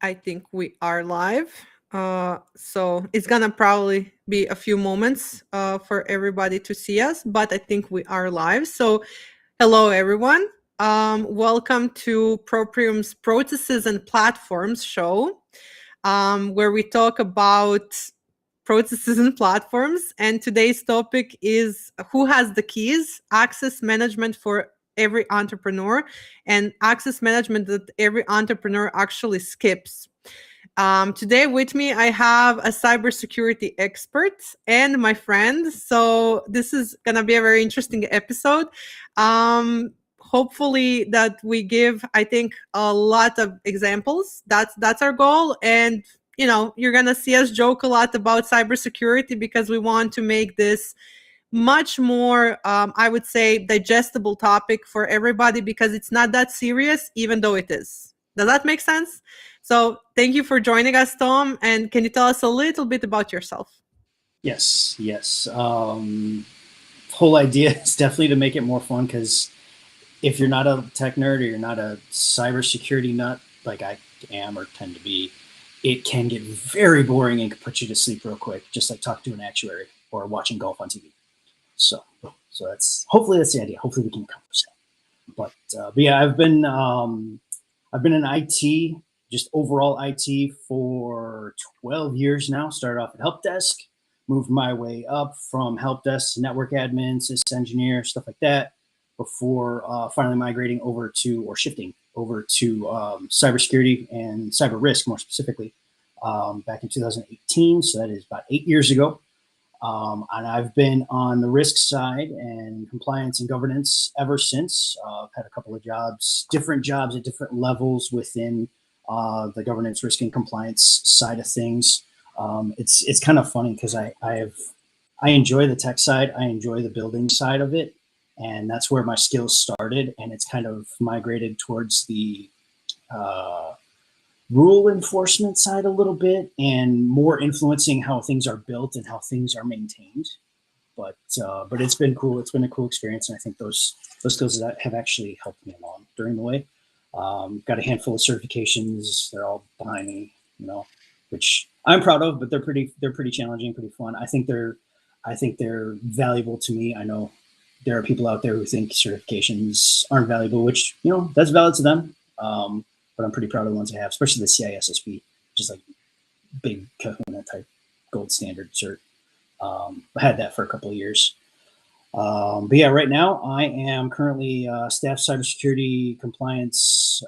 I think we are live. So it's gonna probably be a few moments for everybody to see us, but I think we are live. So hello, everyone. Welcome to Proprium's Processes and Platforms show, where we talk about processes and platforms. And today's topic is who has the keys, access management for every entrepreneur, and access management that every entrepreneur actually skips. Today with me, I have a cybersecurity expert and my friend. So this is going to be a very interesting episode. Hopefully that we give, I think, a lot of examples. That's our goal. And, you're going to see us joke a lot about cybersecurity because we want to make this much more, I would say, digestible topic for everybody because it's not that serious, even though it is. Does that make sense? So thank you for joining us, Tom. And can you tell us a little bit about yourself? Yes. Whole idea is definitely to make it more fun because if you're not a tech nerd or you're not a cybersecurity nut like I am or tend to be, it can get very boring and can put you to sleep real quick, just like talking to an actuary or watching golf on TV. So hopefully that's the idea. Hopefully we can accomplish that. But yeah, I've been in IT, just overall IT for 12 years now. Started off at help desk, moved my way up from help desk to network admin, sys engineer, stuff like that, before finally migrating over to, or shifting over to cybersecurity and cyber risk more specifically back in 2018. So that is about 8 years ago. And I've been on the risk side and compliance and governance ever since. I've had a couple of jobs, different jobs at different levels within the governance, risk, and compliance side of things. It's kind of funny because I enjoy the tech side. I enjoy the building side of it. And that's where my skills started. And it's kind of migrated towards the rule enforcement side a little bit and more influencing how things are built and how things are maintained. But it's been cool. It's been a cool experience. And I think those skills that have actually helped me along during the way. Got a handful of certifications. They're all behind me, which I'm proud of, but they're pretty challenging, pretty fun. I think they're valuable to me. I know there are people out there who think certifications aren't valuable, which, that's valid to them. But I'm pretty proud of the ones I have, especially the CISSP, which is like big kahuna type gold standard cert. I had that for a couple of years. But yeah, right now I am currently staff cybersecurity compliance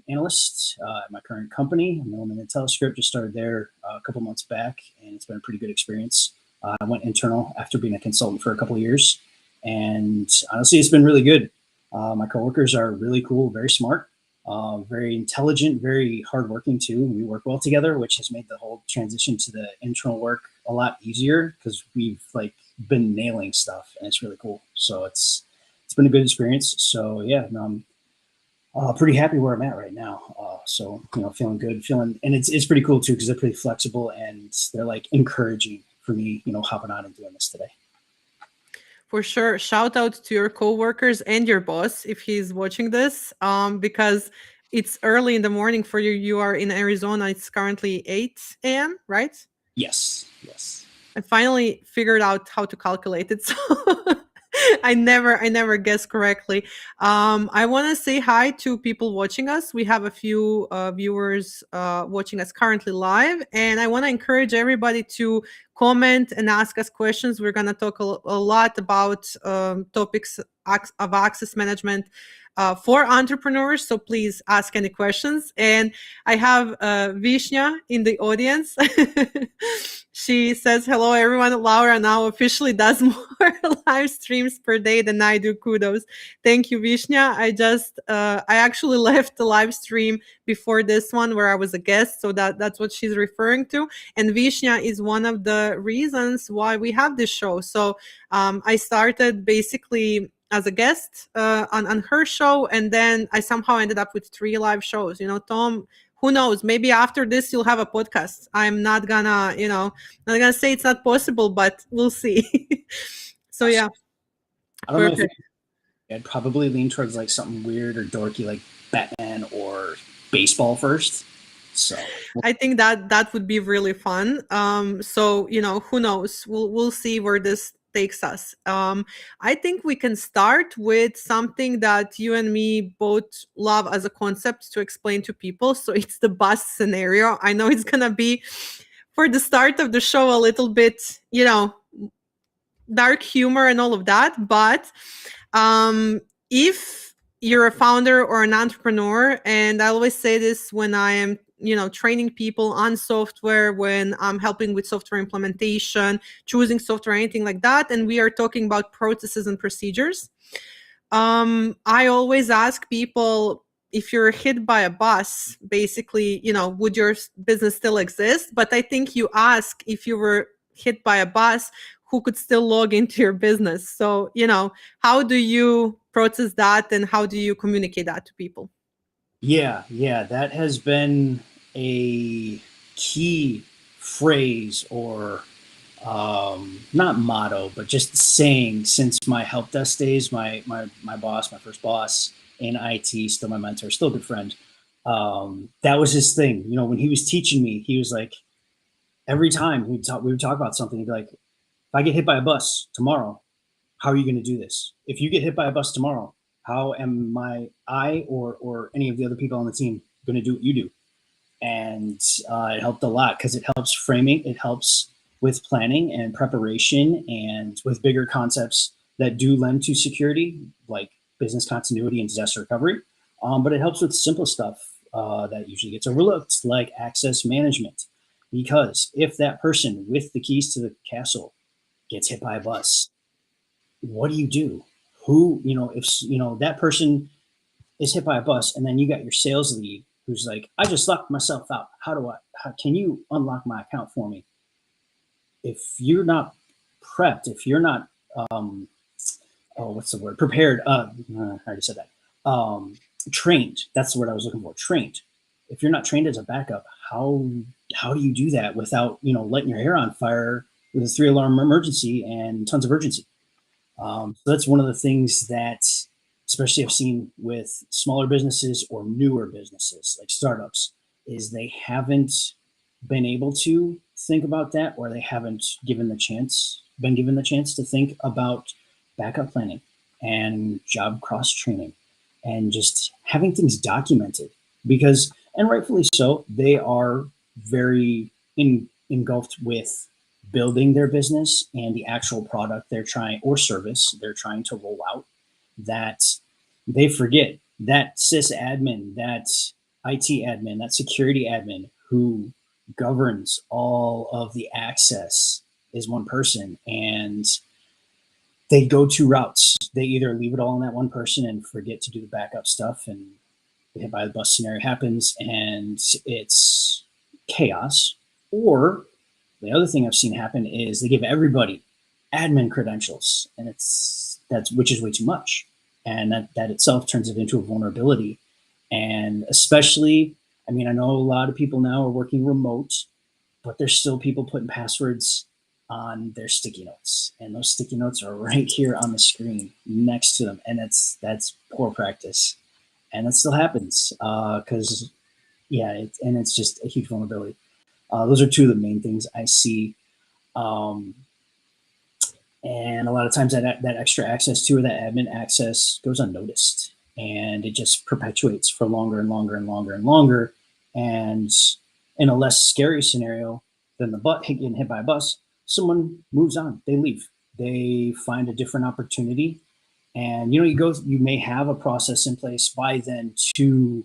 analyst at my current company. I'm Milliman IntelliScript, just started there a couple months back, and it's been a pretty good experience. I went internal after being a consultant for a couple of years, and honestly, it's been really good. My coworkers are really cool, very smart. Very intelligent, very hardworking too. We work well together, which has made the whole transition to the internal work a lot easier because we've been nailing stuff, and it's really cool. So it's been a good experience. So yeah, I'm pretty happy where I'm at right now. So feeling good, and it's pretty cool too because they're pretty flexible and they're encouraging for me, hopping on and doing this today. For sure. Shout out to your coworkers and your boss if he's watching this, because it's early in the morning for you. You are in Arizona. It's currently 8 a.m., right? Yes. I finally figured out how to calculate it. So I never guess correctly. I want to say hi to people watching us. We have a few viewers watching us currently live, and I want to encourage everybody to comment and ask us questions. We're going to talk a lot about topics of access management for entrepreneurs. So please ask any questions. And I have Vishnya in the audience. She says, hello, everyone. Laura now officially does more live streams per day than I do. Kudos. Thank you, Vishnya. I actually left the live stream before this one where I was a guest. So that's what she's referring to. And Vishnya is one of the reasons why we have this show. So I started basically as a guest on her show, and then I somehow ended up with 3 live shows. Tom, who knows? Maybe after this you'll have a podcast. I'm not gonna, not gonna say it's not possible, but we'll see. So yeah. I don't know if I'd probably lean towards something weird or dorky like Batman or baseball first. So I think that that would be really fun. So who knows? We'll see where this takes us. I think we can start with something that you and me both love as a concept to explain to people. So it's the bus scenario. I know it's gonna be for the start of the show a little bit, dark humor and all of that, but if you're a founder or an entrepreneur, and I always say this when I am training people on software, when I'm helping with software implementation, choosing software, anything like that, and we are talking about processes and procedures, I always ask people, if you're hit by a bus, basically, would your business still exist? But I think you ask, if you were hit by a bus, who could still log into your business? So, how do you process that, and how do you communicate that to people? yeah, that has been a key phrase, or not motto, but just saying since my help desk days. My boss, my first boss in IT, still my mentor, still a good friend. That was his thing. When he was teaching me, he was like, every time we would talk about something, he'd be like, if I get hit by a bus tomorrow, how are you going to do this? If you get hit by a bus tomorrow, how am I or any of the other people on the team going to do what you do? And it helped a lot, because it helps framing, it helps with planning and preparation, and with bigger concepts that do lend to security, like business continuity and disaster recovery. But it helps with simple stuff that usually gets overlooked, like access management. Because if that person with the keys to the castle gets hit by a bus, what do you do? Who, if that person is hit by a bus, and then you got your sales lead who's like, I just locked myself out. Can you unlock my account for me? If you're not prepped, if you're not, what's the word? Prepared. I already said that. Trained. That's the word I was looking for. Trained. If you're not trained as a backup, how do you do that without, letting your hair on fire with a 3-alarm emergency and tons of urgency? So that's one of the things that, especially I've seen with smaller businesses or newer businesses like startups, is they haven't been able to think about that, or they haven't been given the chance to think about backup planning and job cross training, and just having things documented. Because, and rightfully so, they are very engulfed with building their business and the actual product they're trying, or service they're trying to roll out, that they forget that sysadmin, that IT admin, that security admin who governs all of the access is one person, and they go two routes. They either leave it all on that one person and forget to do the backup stuff, and the hit by the bus scenario happens and it's chaos. Or the other thing I've seen happen is they give everybody admin credentials, and which is way too much, and that itself turns it into a vulnerability. And especially, I mean, I know a lot of people now are working remote, but there's still people putting passwords on their sticky notes, and those sticky notes are right here on the screen next to them, and that's poor practice, and that still happens because it's just a huge vulnerability. Those are two of the main things I see. Um, and a lot of times that extra access to, or that admin access, goes unnoticed, and it just perpetuates for longer and longer and longer and longer. And in a less scary scenario than the getting hit by a bus, someone moves on, they leave, they find a different opportunity. And you may have a process in place by then to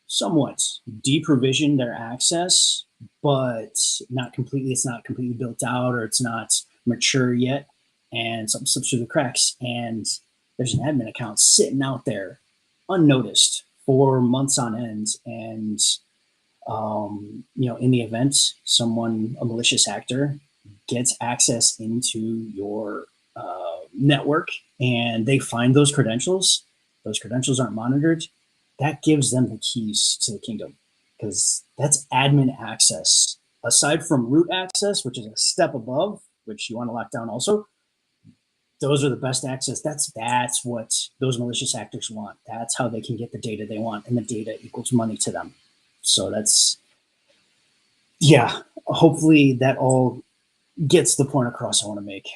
somewhat deprovision their access, but it's not completely built out, or it's not mature yet, and something slips through the cracks, and there's an admin account sitting out there unnoticed for months on end. And in the event a malicious actor gets access into your network, and they find those credentials aren't monitored, that gives them the keys to the kingdom, because that's admin access. Aside from root access, which is a step above, which you want to lock down also, those are the best access. That's what those malicious actors want. That's how they can get the data they want, and the data equals money to them. So that's yeah, hopefully that all gets the point across I want to make.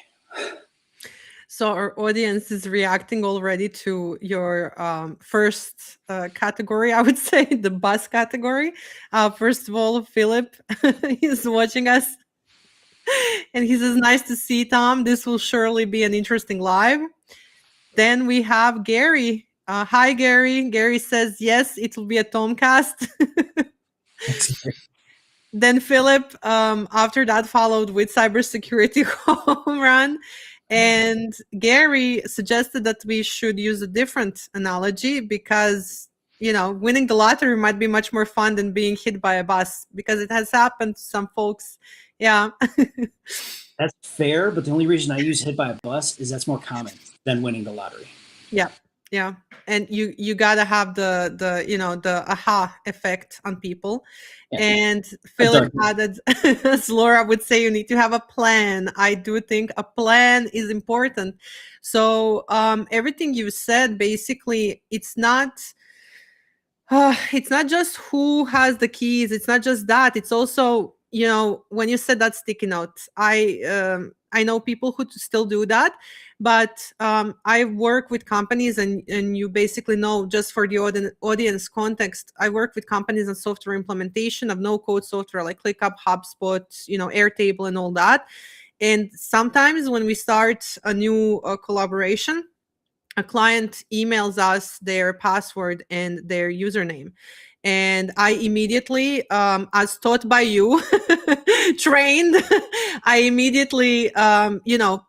So our audience is reacting already to your first category, I would say, the bus category. First of all, Philip is watching us, and he says, "Nice to see Tom. This will surely be an interesting live." Then we have Gary. Hi, Gary. Gary says, "Yes, it will be a Tomcast." Then Philip, after that, followed with cybersecurity home run. And Gary suggested that we should use a different analogy because, winning the lottery might be much more fun than being hit by a bus because it has happened to some folks. Yeah. That's fair, but the only reason I use hit by a bus is that's more common than winning the lottery. Yeah. Yeah. And you gotta have the aha effect on people. Yeah. And Philip added, as Laura would say, you need to have a plan. I do think a plan is important. So everything you said, basically, it's not just who has the keys. It's not just that. It's also, when you said that sticky note, I know people who still do that, but I work with companies, and you basically know, just for the audience context, I work with companies on software implementation of no-code software like ClickUp, HubSpot, Airtable, and all that. And sometimes when we start a new collaboration, a client emails us their password and their username, and I immediately, as taught by you, trained, I immediately,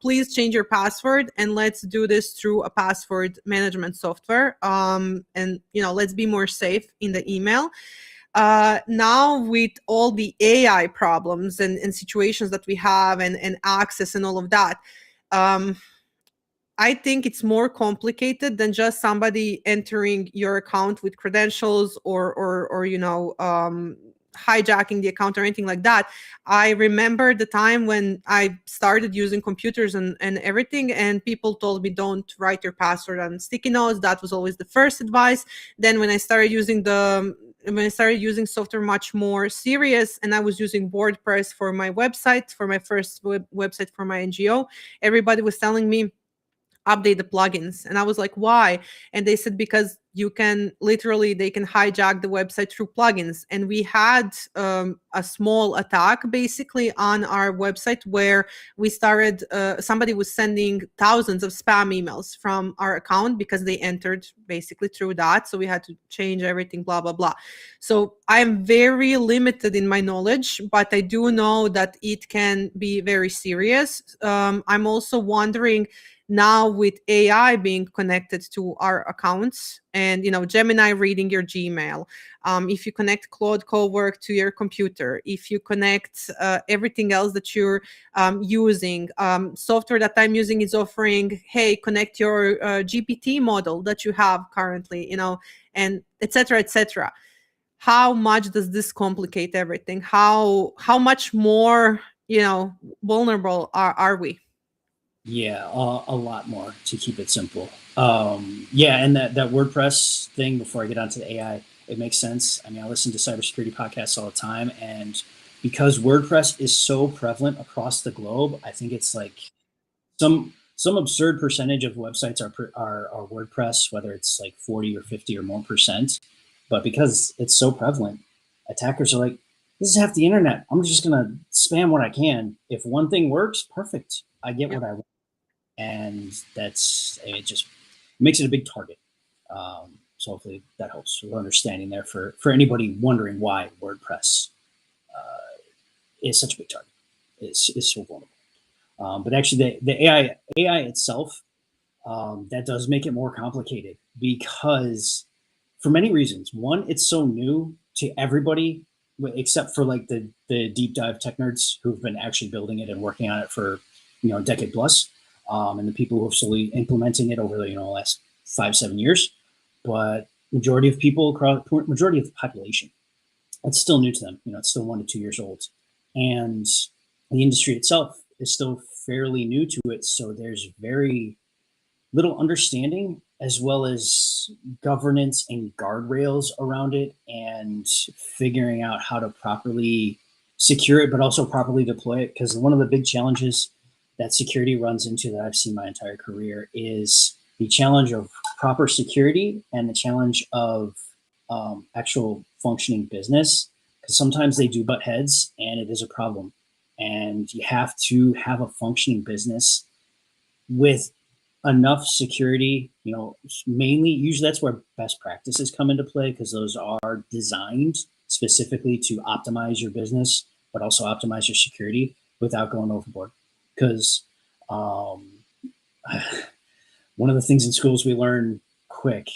please change your password and let's do this through a password management software, and let's be more safe in the email. Now with all the AI problems and situations that we have, and access and all of that, I think it's more complicated than just somebody entering your account with credentials or hijacking the account or anything like that. I remember the time when I started using computers and everything, and people told me, don't write your password on sticky notes. That was always the first advice. Then when I started using software much more serious, and I was using WordPress for my website, for my first website for my NGO, everybody was telling me, update the plugins. And I was like, why? And they said, because they can hijack the website through plugins. And we had a small attack basically on our website where we started, somebody was sending thousands of spam emails from our account because they entered basically through that. So we had to change everything, blah, blah, blah. So I'm very limited in my knowledge, but I do know that it can be very serious. I'm also wondering, now with AI being connected to our accounts, and Gemini reading your Gmail, if you connect Claude Cowork to your computer, if you connect everything else that you're using, software that I'm using is offering, hey, connect your GPT model that you have currently, and etc., etc. How much does this complicate everything? How much more vulnerable are we? Yeah, a lot more, to keep it simple. Yeah, and that WordPress thing, before I get onto the AI, it makes sense. I mean, I listen to cybersecurity podcasts all the time, and because WordPress is so prevalent across the globe, I think it's like some absurd percentage of websites are WordPress, whether it's like 40 or 50 or more percent. But because it's so prevalent, attackers are like, this is half the internet. I'm just gonna spam what I can. If one thing works, perfect. I get what I want, and it just makes it a big target. So hopefully that helps with understanding there for anybody wondering why WordPress is such a big target. Is so vulnerable. But actually, the AI itself, that does make it more complicated because, for many reasons. One, it's so new to everybody, except for like the deep dive tech nerds who've been actually building it and working on it for a decade plus, and the people who have slowly implementing it over the last 5-7 years. But majority of the population, it's still new to them. It's still 1 to 2 years old, and the industry itself is still fairly new to it. So there's very little understanding, as well as governance and guardrails around it, and figuring out how to properly secure it, but also properly deploy it. Because one of the big challenges that security runs into that I've seen my entire career is the challenge of proper security and the challenge of actual functioning business. Because sometimes they do butt heads, and it is a problem. And you have to have a functioning business with enough security, mainly usually that's where best practices come into play, because those are designed specifically to optimize your business, but also optimize your security without going overboard. Because one of the things in schools we learn quick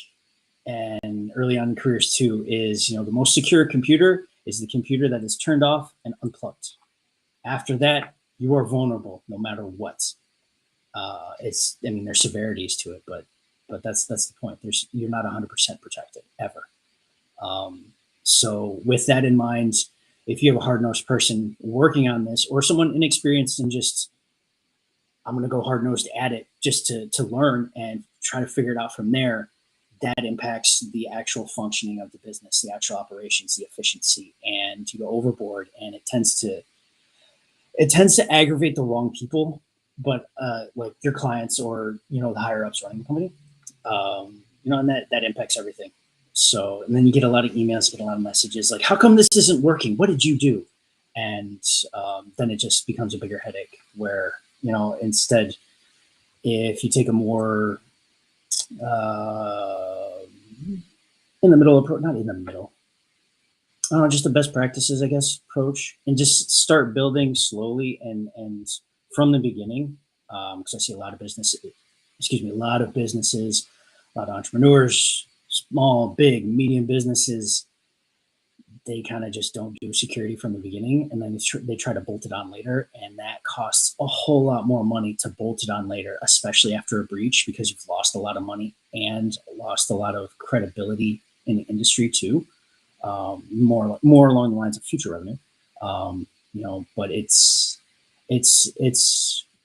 and early on in careers too is, the most secure computer is the computer that is turned off and unplugged. After that, you are vulnerable no matter what. There's severities to it, but that's the point. You're not 100% protected ever. So with that in mind, if you have a hard-nosed person working on this, or someone inexperienced and just, I'm going to go hard-nosed at it just to learn and try to figure it out from there, that impacts the actual functioning of the business, the actual operations, the efficiency, and you go overboard, and it tends to aggravate the wrong people, but like your clients or the higher ups running the company, and that impacts everything. So, and then you get a lot of emails, get a lot of messages like, "How come this isn't working? What did you do?" And then it just becomes a bigger headache. Where instead, if you take a more in the middle approach, not in the middle, just the best practices, I guess, approach, and just start building slowly and from the beginning. Because I see a lot of businesses, a lot of entrepreneurs, small, big, medium businesses, they kind of just don't do security from the beginning, and then they try to bolt it on later, and that costs a whole lot more money to bolt it on later, especially after a breach, because you've lost a lot of money and lost a lot of credibility in the industry too. More along the lines of future revenue, but it's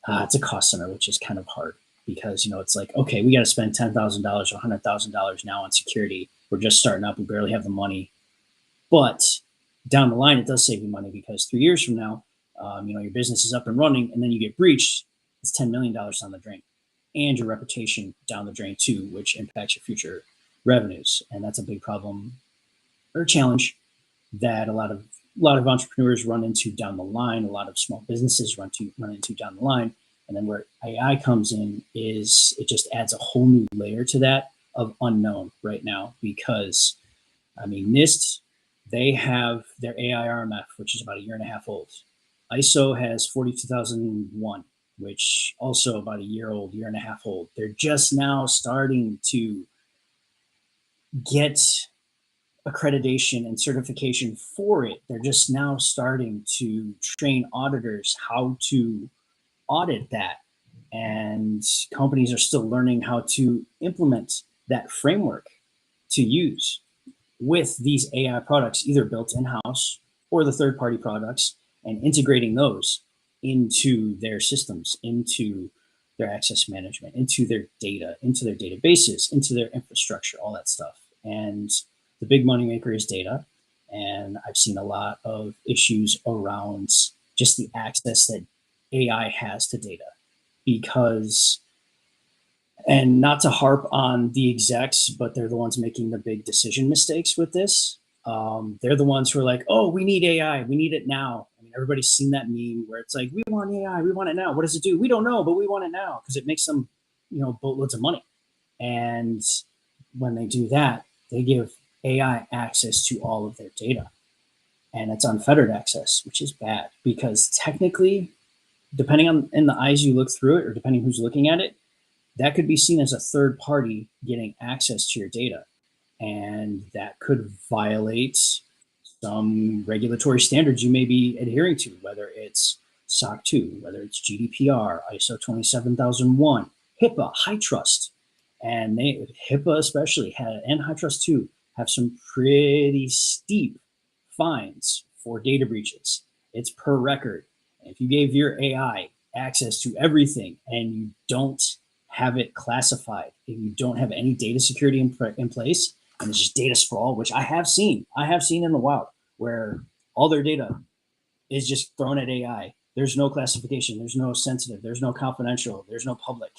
a cost center, which is kind of hard, because it's like, okay, we got to spend $10,000 or $100,000 now on security. We're just starting up, we barely have the money, but down the line it does save you money, because 3 years from now, your business is up and running, and then you get breached, it's $10 million down the drain, and your reputation down the drain too, which impacts your future revenues, and that's a big problem or challenge that a lot of entrepreneurs run into down the line. A lot of small businesses run into down the line. And then where AI comes in is it just adds a whole new layer to that of unknown right now, because NIST, they have their AI RMF, which is about a year and a half old. ISO has 42001, which also about a year and a half old. They're just now starting to get accreditation and certification for it. They're just now starting to train auditors how to audit that, and companies are still learning how to implement that framework to use with these AI products, either built in-house or the third-party products, and integrating those into their systems, into their access management, into their data, into their databases, into their infrastructure, all that stuff. And the big moneymaker is data. And I've seen a lot of issues around just the access that AI has to data, because, and not to harp on the execs, but they're the ones making the big decision mistakes with this. They're the ones who are like, "Oh, we need AI. We need it now." Everybody's seen that meme where it's like, "We want AI. We want it now. What does it do? We don't know, but we want it now," because it makes them, boatloads of money. And when they do that, they give AI access to all of their data, and it's unfettered access, which is bad, because technically, depending on in the eyes you look through it, or depending who's looking at it, that could be seen as a third party getting access to your data, and that could violate some regulatory standards you may be adhering to, whether it's SOC 2, whether it's GDPR, ISO 27001, HIPAA, high trust. And HIPAA especially and high trust too have some pretty steep fines for data breaches. It's per record. If you gave your AI access to everything and you don't have it classified, if you don't have any data security in place, and it's just data sprawl, which I have seen in the wild, where all their data is just thrown at AI. There's no classification. There's no sensitive. There's no confidential. There's no public.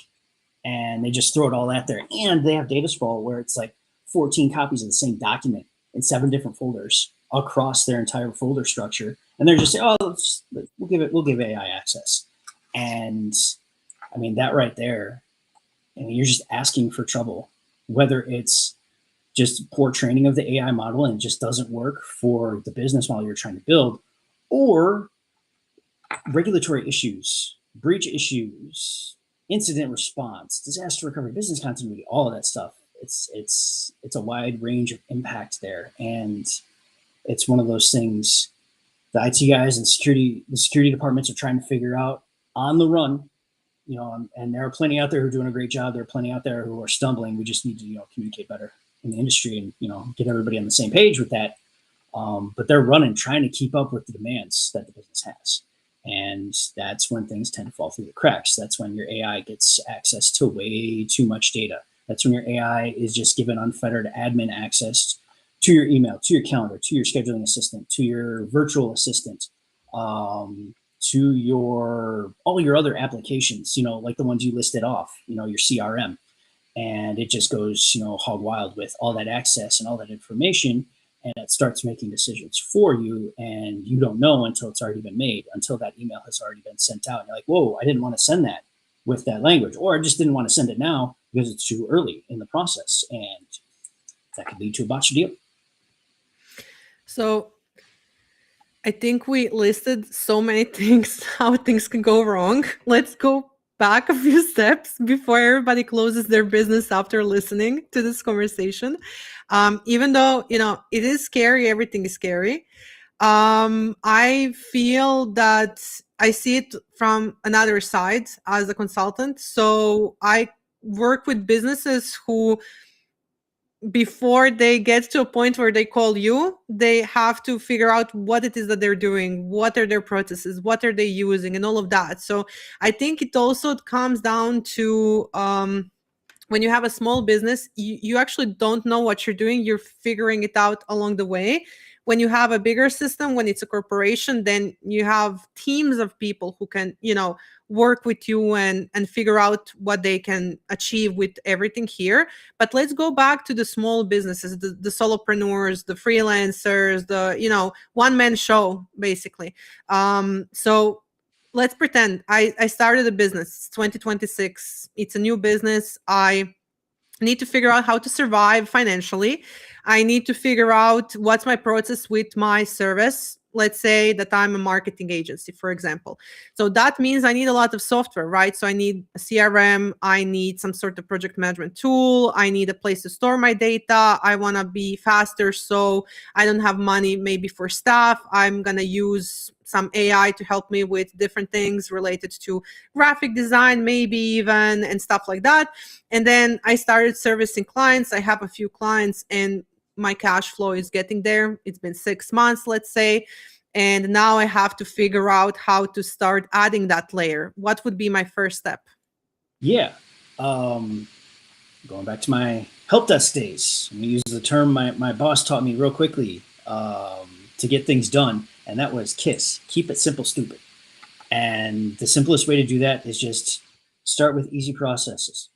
And they just throw it all out there. And they have data sprawl where it's like 14 copies of the same document in 7 different folders across their entire folder structure. And they're just saying, oh, we'll give AI access. And I mean, that right there, I mean, you're just asking for trouble, whether it's just poor training of the AI model and it just doesn't work for the business model you're trying to build, or regulatory issues, breach issues, incident response, disaster recovery, business continuity, all of that stuff. It's a wide range of impact there. And it's one of those things the IT guys and the security departments are trying to figure out on the run, you know, and there are plenty out there who are doing a great job. There are plenty out there who are stumbling. We just need to, you know, communicate better in the industry and, you know, get everybody on the same page with that. But they're running, trying to keep up with the demands that the business has. And that's when things tend to fall through the cracks. That's when your AI gets access to way too much data. That's when your AI is just given unfettered admin access to your email, to your calendar, to your scheduling assistant, to your virtual assistant, to all your other applications, you know, like the ones you listed off, you know, your CRM. And it just goes, you know, hog wild with all that access and all that information. And it starts making decisions for you. And you don't know until it's already been made, until that email has already been sent out. And you're like, whoa, I didn't want to send that with that language, or I just didn't want to send it now because it's too early in the process. And that could lead to a botched deal. So I think we listed so many things, how things can go wrong. Let's go back a few steps before everybody closes their business after listening to this conversation. Even though, you know, it is scary, everything is scary. I feel that I see it from another side as a consultant. So I work with businesses who, before they get to a point where they call you, they have to figure out what it is that they're doing, what are their processes, what are they using, and all of that. So I think it also comes down to when you have a small business, you actually don't know what you're doing. You're figuring it out along the way. When you have a bigger system, when it's a corporation, then you have teams of people who can, you know, work with you and figure out what they can achieve with everything here. But let's go back to the small businesses, the solopreneurs, the freelancers, the, you know, one-man show, basically. So let's pretend I started a business. It's 2026. It's a new business. I need to figure out how to survive financially. I need to figure out what's my process with my service. Let's say that I'm a marketing agency, for example. So that means I need a lot of software, right? So I need a CRM. I need some sort of project management tool. I need a place to store my data. I want to be faster. So I don't have money maybe for staff. I'm going to use some AI to help me with different things related to graphic design, maybe even, and stuff like that. And then I started servicing clients. I have a few clients and my cash flow is getting there. It's been 6 months, let's say. And now I have to figure out how to start adding that layer. What would be my first step? Yeah. Going back to my help desk days, I'm going to use the term my boss taught me real quickly to get things done. And that was KISS, keep it simple, stupid. And the simplest way to do that is just start with easy processes.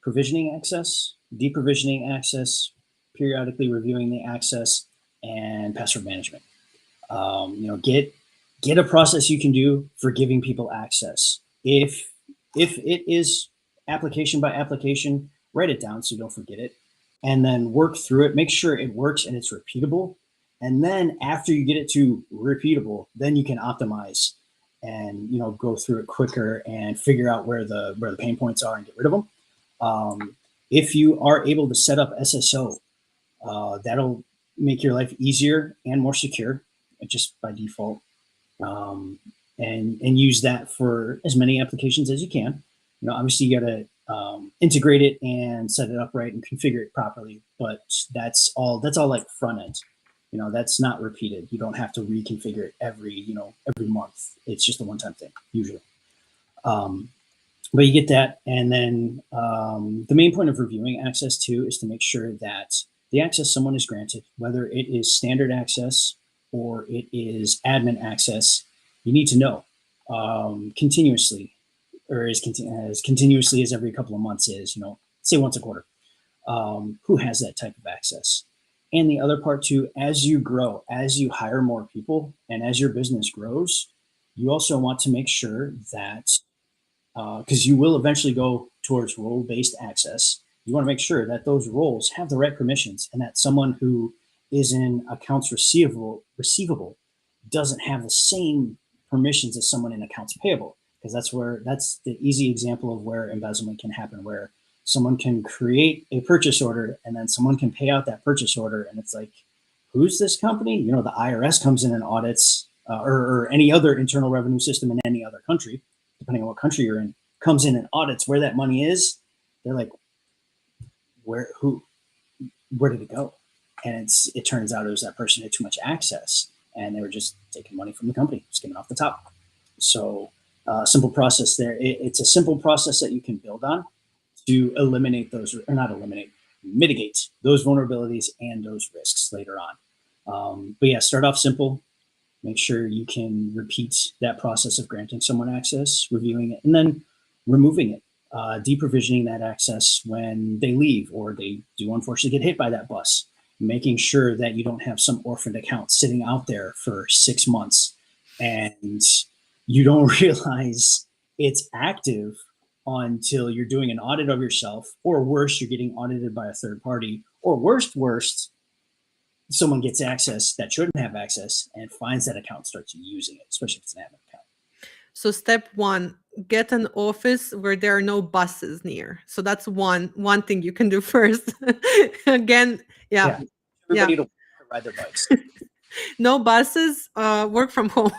Provisioning access, deprovisioning access, periodically reviewing the access, and password management. You know, get a process you can do for giving people access. If it is application by application, write it down so you don't forget it, and then work through it. Make sure it works and it's repeatable. And then after you get it to repeatable, then you can optimize and, you know, go through it quicker and figure out where the pain points are and get rid of them. If you are able to set up SSO, that'll make your life easier and more secure, just by default. And use that for as many applications as you can. You know, obviously you got to integrate it and set it up right and configure it properly. But that's all like front end. You know, that's not repeated. You don't have to reconfigure it every month. It's just a one-time thing usually. But you get that, and then the main point of reviewing access too is to make sure that the access someone is granted, whether it is standard access or it is admin access, you need to know continuously, or as continuously as every couple of months is, say once a quarter, who has that type of access. And the other part too, as you grow, as you hire more people, and as your business grows, you also want to make sure that, because you will eventually go towards role-based access, you want to make sure that those roles have the right permissions, and that someone who is in accounts receivable doesn't have the same permissions as someone in accounts payable, because that's the easy example of where embezzlement can happen, where someone can create a purchase order and then someone can pay out that purchase order, and it's like, who's this company? The IRS comes in and audits, or any other internal revenue system in any other country, depending on what country you're in, comes in and audits where that money is. They're like, where did it go? And it turns out it was that person had too much access, and they were just taking money from the company, skimming off the top. So simple process there. It's a simple process that you can build on to eliminate those, or not eliminate, mitigate those vulnerabilities and those risks later on. But yeah, start off simple. Make sure you can repeat that process of granting someone access, reviewing it, and then removing it, deprovisioning that access when they leave or they do unfortunately get hit by that bus, making sure that you don't have some orphaned account sitting out there for 6 months and you don't realize it's active until you're doing an audit of yourself, or worse, you're getting audited by a third party, or worst, someone gets access that shouldn't have access and finds that account, starts using it, especially if it's an admin account. So step one, get an office where there are no buses near. So that's one thing you can do first. Again, yeah. Everybody to ride their bikes. No buses, work from home.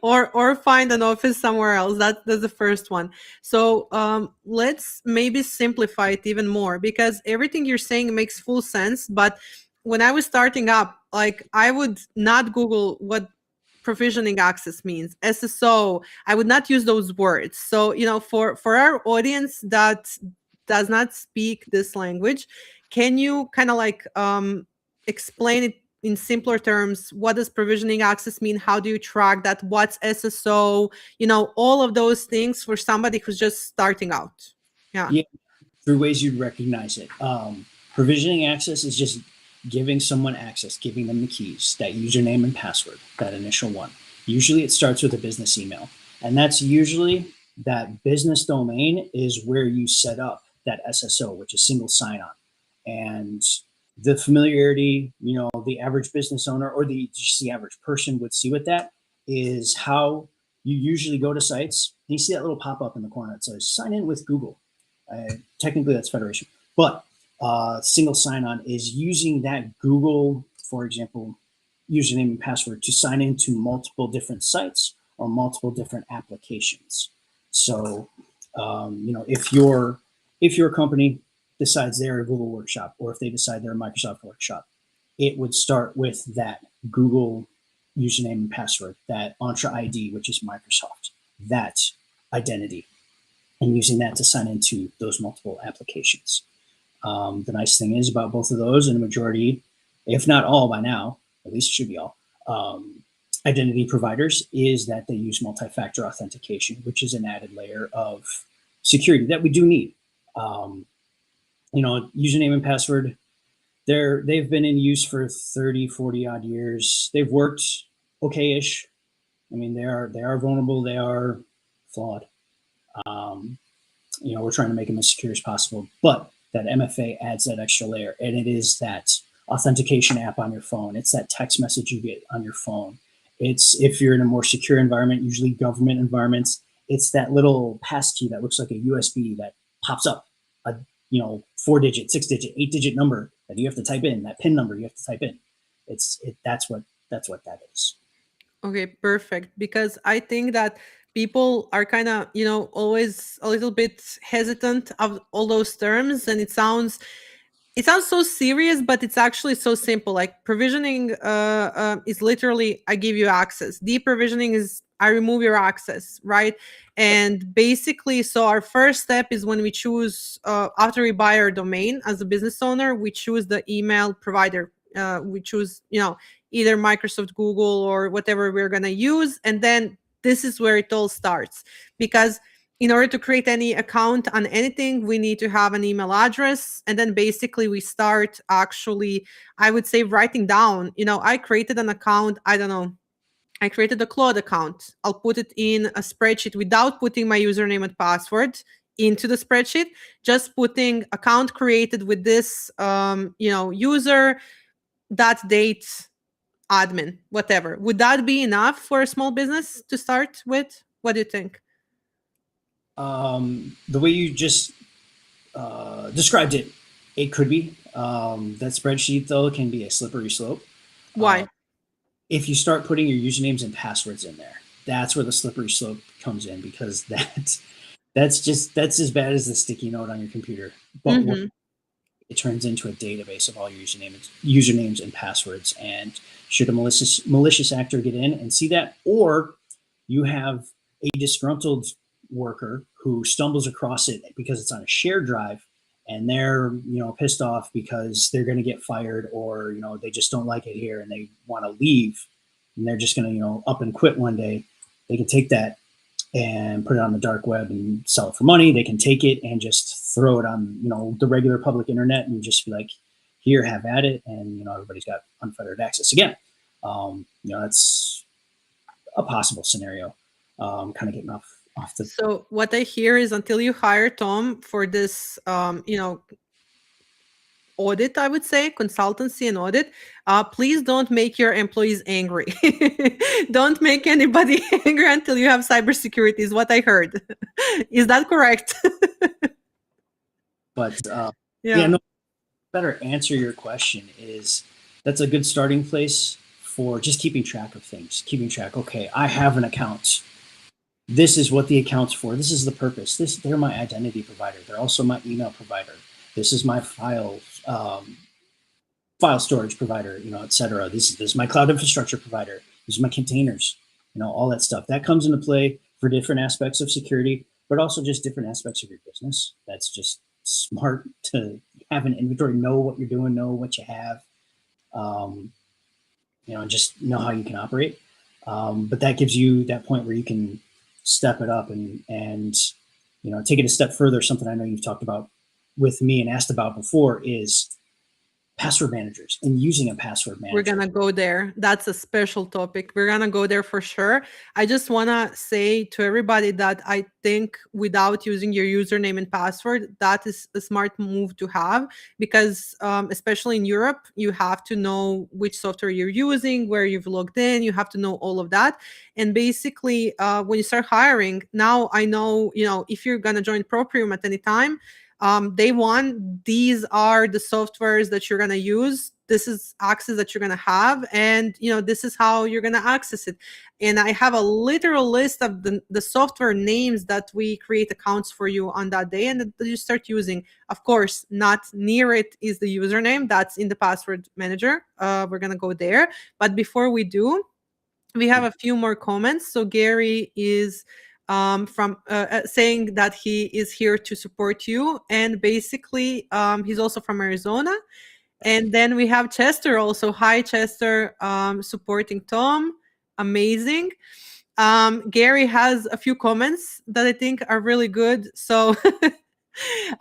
or find an office somewhere else. That's the first one. So let's maybe simplify it even more, because everything you're saying makes full sense. But when I was starting up, like, I would not Google what provisioning access means, SSO. I would not use those words. So, for our audience that does not speak this language, can you kind of like explain it in simpler terms? What does provisioning access mean? How do you track that? What's SSO? All of those things for somebody who's just starting out. Yeah. Through ways you'd recognize it. Provisioning access is just giving someone access, giving them the keys, that username and password, that initial one. Usually it starts with a business email. And that's usually that business domain is where you set up that SSO, which is single sign-on. And the familiarity, the average business owner or just the average person would see with that is how you usually go to sites and you see that little pop-up in the corner that says sign in with Google. Technically that's Federation, but single sign-on is using that Google, for example, username and password to sign into multiple different sites or multiple different applications. So, if your company decides they're a Google workshop, or if they decide they're a Microsoft workshop, it would start with that Google username and password, that Entra ID, which is Microsoft, that identity, and using that to sign into those multiple applications. The nice thing is about both of those, and the majority, if not all by now, at least it should be all, identity providers, is that they use multi-factor authentication, which is an added layer of security that we do need. Username and password, they've been in use for 30, 40 odd years. They've worked okay-ish. I mean, they are vulnerable. They are flawed. We're trying to make them as secure as possible, but that MFA adds that extra layer, and it is that authentication app on your phone. It's that text message you get on your phone. It's, if you're in a more secure environment, usually government environments, it's that little passkey that looks like a USB that pops up, a 4-digit, 6-digit, 8-digit number that you have to type in, that PIN number you have to type in. That's what that is. Okay, perfect. Because I think that people are kind of, always a little bit hesitant of all those terms, and it sounds so serious, but it's actually so simple. Like, provisioning is literally, I give you access. Deprovisioning is, I remove your access, right? And basically, so our first step is when we choose, after we buy our domain as a business owner, we choose the email provider. We choose, either Microsoft, Google, or whatever we're going to use. And then this is where it all starts, because in order to create any account on anything, we need to have an email address. And then basically we start actually, I would say, writing down, I created an account. I don't know. I created a Claude account. I'll put it in a spreadsheet without putting my username and password into the spreadsheet, just putting account created with this, user, that date, admin, whatever. Would that be enough for a small business to start with? What do you think? The way you just described it, it could be. That spreadsheet, though, can be a slippery slope. Why? If you start putting your usernames and passwords in there, that's where the slippery slope comes in, because that's as bad as the sticky note on your computer. But it turns into a database of all your usernames and passwords. And should a malicious actor get in and see that, or you have a disgruntled worker who stumbles across it because it's on a shared drive, and they're pissed off because they're going to get fired, or they just don't like it here and they want to leave, and they're just going to up and quit one day, they can take that and put it on the dark web and sell it for money. They can take it and just throw it on the regular public internet and just be like, here, have at it, and everybody's got unfettered access again. That's a possible scenario. Kind of getting off the. So what I hear is, until you hire Tom for this, audit, I would say, consultancy and audit, please don't make your employees angry. Don't make anybody angry until you have cybersecurity, is what I heard. Is that correct? But no, better answer your question is, that's a good starting place for just keeping track of things. Keeping track, okay, I have an account. This is what the account's for. This is the purpose. They're my identity provider. They're also my email provider. This is my file storage provider, etc. This is my cloud infrastructure provider. These are my containers, all that stuff. That comes into play for different aspects of security, but also just different aspects of your business. That's just smart to have an inventory, know what you're doing, know what you have, and just know how you can operate. But that gives you that point where you can step it up and take it a step further. Something I know you've talked about with me and asked about before is password managers and using a password manager. We're going to go there. That's a special topic. We're going to go there for sure. I just want to say to everybody that I think without using your username and password, that is a smart move to have, because especially in Europe, you have to know which software you're using, where you've logged in. You have to know all of that. And basically, when you start hiring, now I know, if you're going to join Proprium at any time, day one, these are the softwares that you're going to use. This is access that you're going to have. And, this is how you're going to access it. And I have a literal list of the software names that we create accounts for you on that day and that you start using. Of course, not near it is the username. That's in the password manager. We're going to go there. But before we do, we have a few more comments. So Gary is from saying that he is here to support you, and basically he's also from Arizona. And then we have Chester also. Hi, Chester, supporting Tom. Amazing. Gary has a few comments that I think are really good. So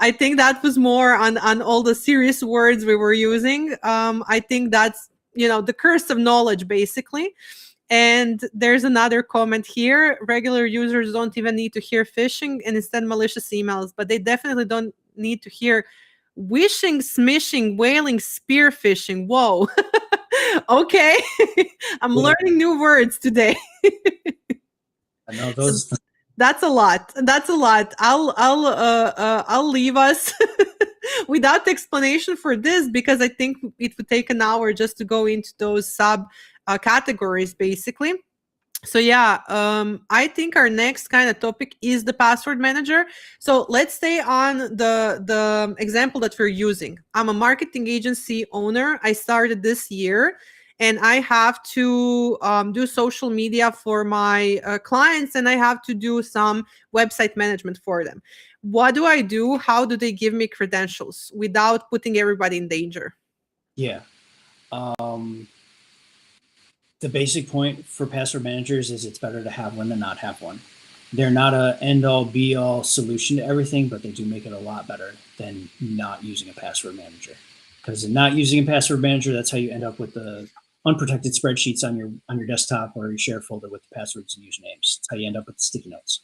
I think that was more on all the serious words we were using. I think that's the curse of knowledge, basically. And there's another comment here. Regular users don't even need to hear phishing and instead malicious emails, but they definitely don't need to hear wishing, smishing, whaling, spear phishing. Whoa. Okay. I'm learning new words today. I know those. That's a lot. That's a lot. I'll leave us without explanation for this, because I think it would take an hour just to go into those sub categories, basically. So yeah, I think our next kind of topic is the password manager. So let's stay on the example that we're using. I'm a marketing agency owner. I started this year, and I have to do social media for my clients, and I have to do some website management for them. What do I do? How do they give me credentials without putting everybody in danger? Yeah. the basic point for password managers is it's better to have one than not have one. They're not a end all be all solution to everything, but they do make it a lot better than not using a password manager. Because in not using a password manager, that's how you end up with the unprotected spreadsheets on your desktop or your share folder with the passwords and usernames. That's how you end up with the sticky notes.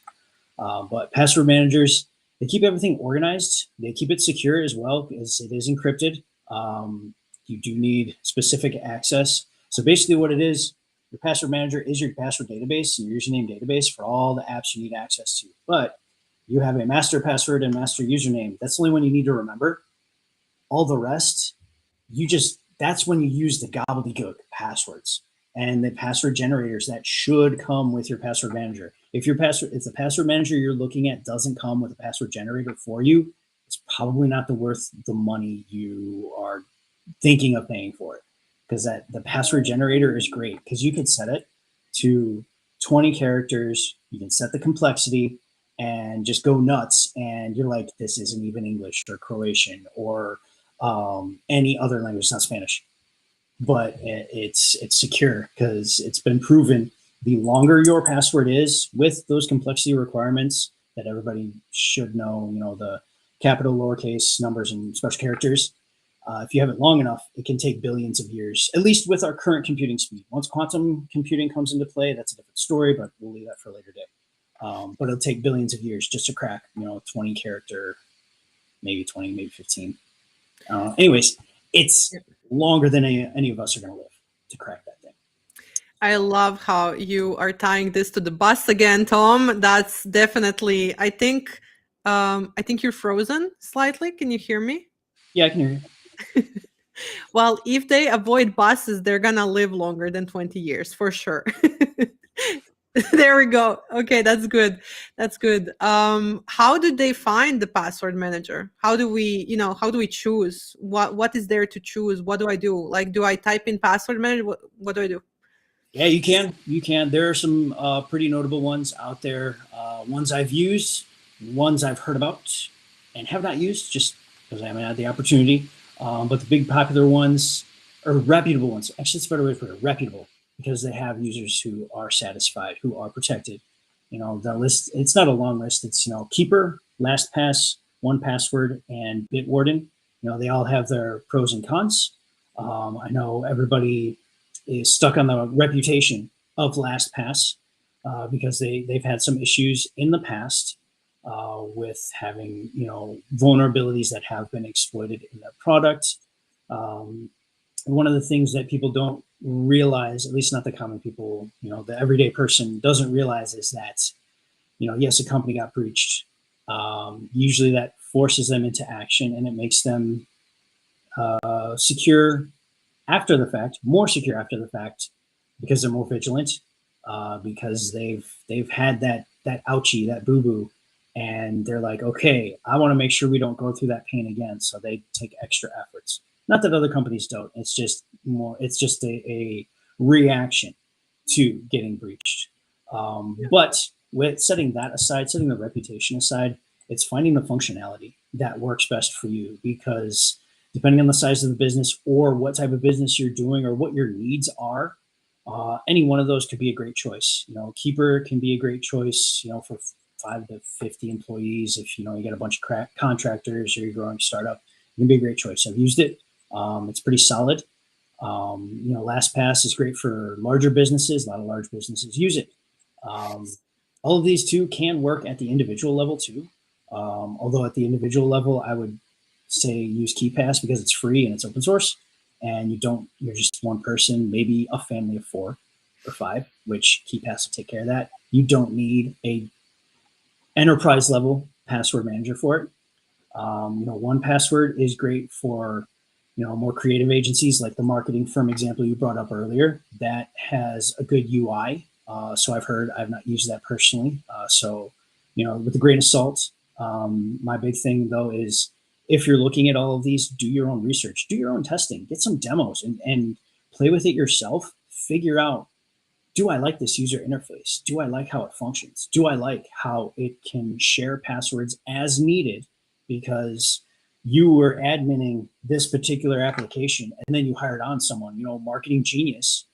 But password managers, they keep everything organized. They keep it secure as well, because it is encrypted. You do need specific access. So basically what it is, your password manager is your password database, your username database for all the apps you need access to. But you have a master password and master username. That's the only one you need to remember. All the rest, that's when you use the gobbledygook passwords and the password generators that should come with your if the password manager you're looking at doesn't come with a password generator for you, it's probably not worth the money you are thinking of paying for it. Because the password generator is great because you can set it to 20 characters, you can set the complexity and just go nuts, and you're like, this isn't even English or Croatian or any other language, it's not Spanish. But it's secure because it's been proven the longer your password is with those complexity requirements that everybody should know, the capital, lowercase, numbers, and special characters. If you have it long enough, it can take billions of years, at least with our current computing speed. Once quantum computing comes into play, that's a different story, but we'll leave that for a later day. But it'll take billions of years just to crack, 20 character, maybe 20, maybe 15. Anyways, it's longer than any of us are going to live to crack that thing. I love how you are tying this to the bus again, Tom. That's definitely, I think you're frozen slightly. Can you hear me? Yeah, I can hear you. Well, if they avoid buses, they're gonna live longer than 20 years for sure. There we go. Okay, that's good. That's good. How do they find the password manager? How do we choose? What is there to choose? What do I do? Like, do I type in password manager? What do I do? Yeah, you can. You can. There are some pretty notable ones out there. Ones I've used, ones I've heard about, and have not used just because I haven't had the opportunity. But the big popular ones, or reputable ones, actually it's a better way to put it, reputable, because they have users who are satisfied, who are protected. The list, it's not a long list. It's, Keeper, LastPass, 1Password, and Bitwarden. They all have their pros and cons. I know everybody is stuck on the reputation of LastPass because they've had some issues in the past with having vulnerabilities that have been exploited in their product. One of the things that people don't realize, at least not the common people, the everyday person doesn't realize, is that yes, a company got breached. Usually that forces them into action, and it makes them secure after the fact, more secure after the fact, because they're more vigilant, because they've had that ouchie, that boo-boo, and they're like, okay, I want to make sure we don't go through that pain again. So they take extra efforts. Not that other companies don't. It's just a reaction to getting breached. But with setting that aside, setting the reputation aside, it's finding the functionality that works best for you, because depending on the size of the business or what type of business you're doing or what your needs are, any one of those could be a great choice. Keeper can be a great choice, for 5 to 50 employees. If you get a bunch of contractors or you're growing a startup, it can be a great choice. I've used it. It's pretty solid. LastPass is great for larger businesses. A lot of large businesses use it. All of these two can work at the individual level too. Although at the individual level, I would say use KeePass because it's free and it's open source, and you're just one person, maybe a family of 4 or 5, which KeePass will take care of that. You don't need a enterprise level password manager for it. 1Password is great for more creative agencies, like the marketing firm example you brought up earlier. That has a good UI. So I've heard. I've not used that personally. So with a grain of salt. My big thing though is, if you're looking at all of these, do your own research, do your own testing, get some demos and play with it yourself. Figure out, do I like this user interface? Do I like how it functions? Do I like how it can share passwords as needed? Because you were adminning this particular application and then you hired on someone, marketing genius,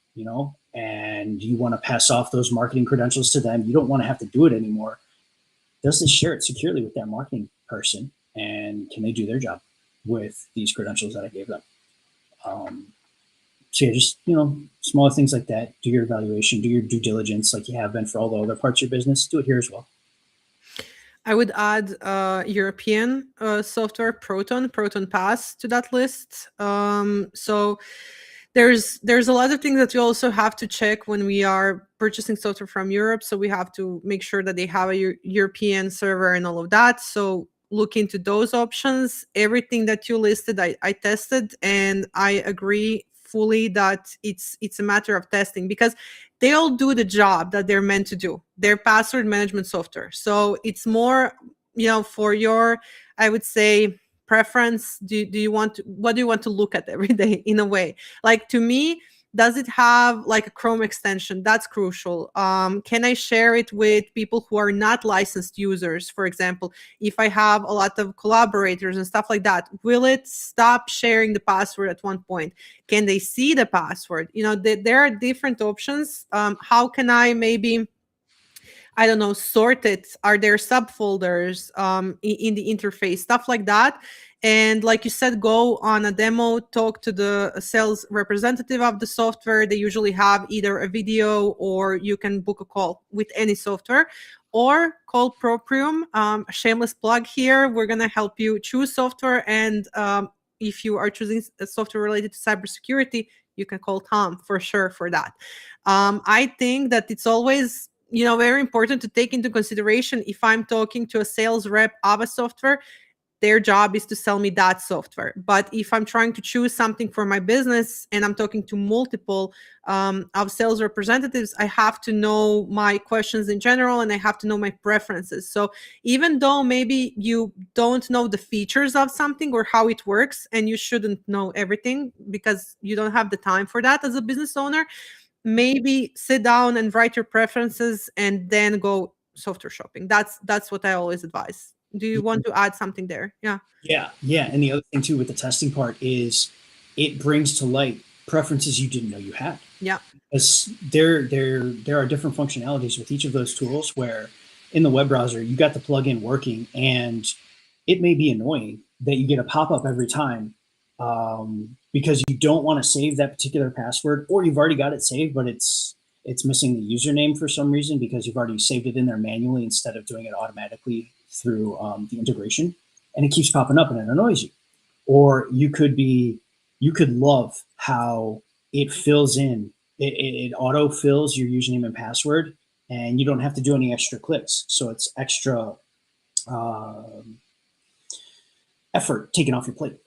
and you want to pass off those marketing credentials to them, you don't want to have to do it anymore. Does this share it securely with that marketing person? And can they do their job with these credentials that I gave them? So yeah, just, smaller things like that. Do your evaluation, do your due diligence like you have been for all the other parts of your business. Do it here as well. I would add European software, Proton Pass to that list. So there's a lot of things that we also have to check when we are purchasing software from Europe. So we have to make sure that they have a European server and all of that. So look into those options. Everything that you listed, I tested, and I agree fully that it's a matter of testing, because they all do the job that they're meant to do. They're password management software. So it's more, for your, I would say, preference. What do you want to look at every day, in a way? Like, to me, does it have like a Chrome extension? That's crucial. Can I share it with people who are not licensed users? For example, if I have a lot of collaborators and stuff like that, will it stop sharing the password at one point? Can they see the password? There are different options. How can I maybe, I don't know, sort it? Are there subfolders in the interface? Stuff like that. And like you said, go on a demo, talk to the sales representative of the software. They usually have either a video, or you can book a call with any software, or call Proprium. Shameless plug here. We're going to help you choose software. And if you are choosing a software related to cybersecurity, you can call Tom for sure for that. I think that it's always, very important to take into consideration, if I'm talking to a sales rep of a software, their job is to sell me that software. But if I'm trying to choose something for my business and I'm talking to multiple of sales representatives, I have to know my questions in general, and I have to know my preferences. So even though maybe you don't know the features of something or how it works, and you shouldn't know everything because you don't have the time for that as a business owner, maybe sit down and write your preferences and then go software shopping. That's what I always advise. Do you want to add something there? Yeah. Yeah. And the other thing too with the testing part is it brings to light preferences you didn't know you had. Yeah. Because there are different functionalities with each of those tools, where in the web browser you got the plugin working, and it may be annoying that you get a pop-up every time because you don't want to save that particular password, or you've already got it saved, but it's missing the username for some reason because you've already saved it in there manually instead of doing it automatically through the integration, and it keeps popping up and it annoys you. Or you could love how it fills in, it auto fills your username and password, and you don't have to do any extra clicks. So it's extra effort taken off your plate.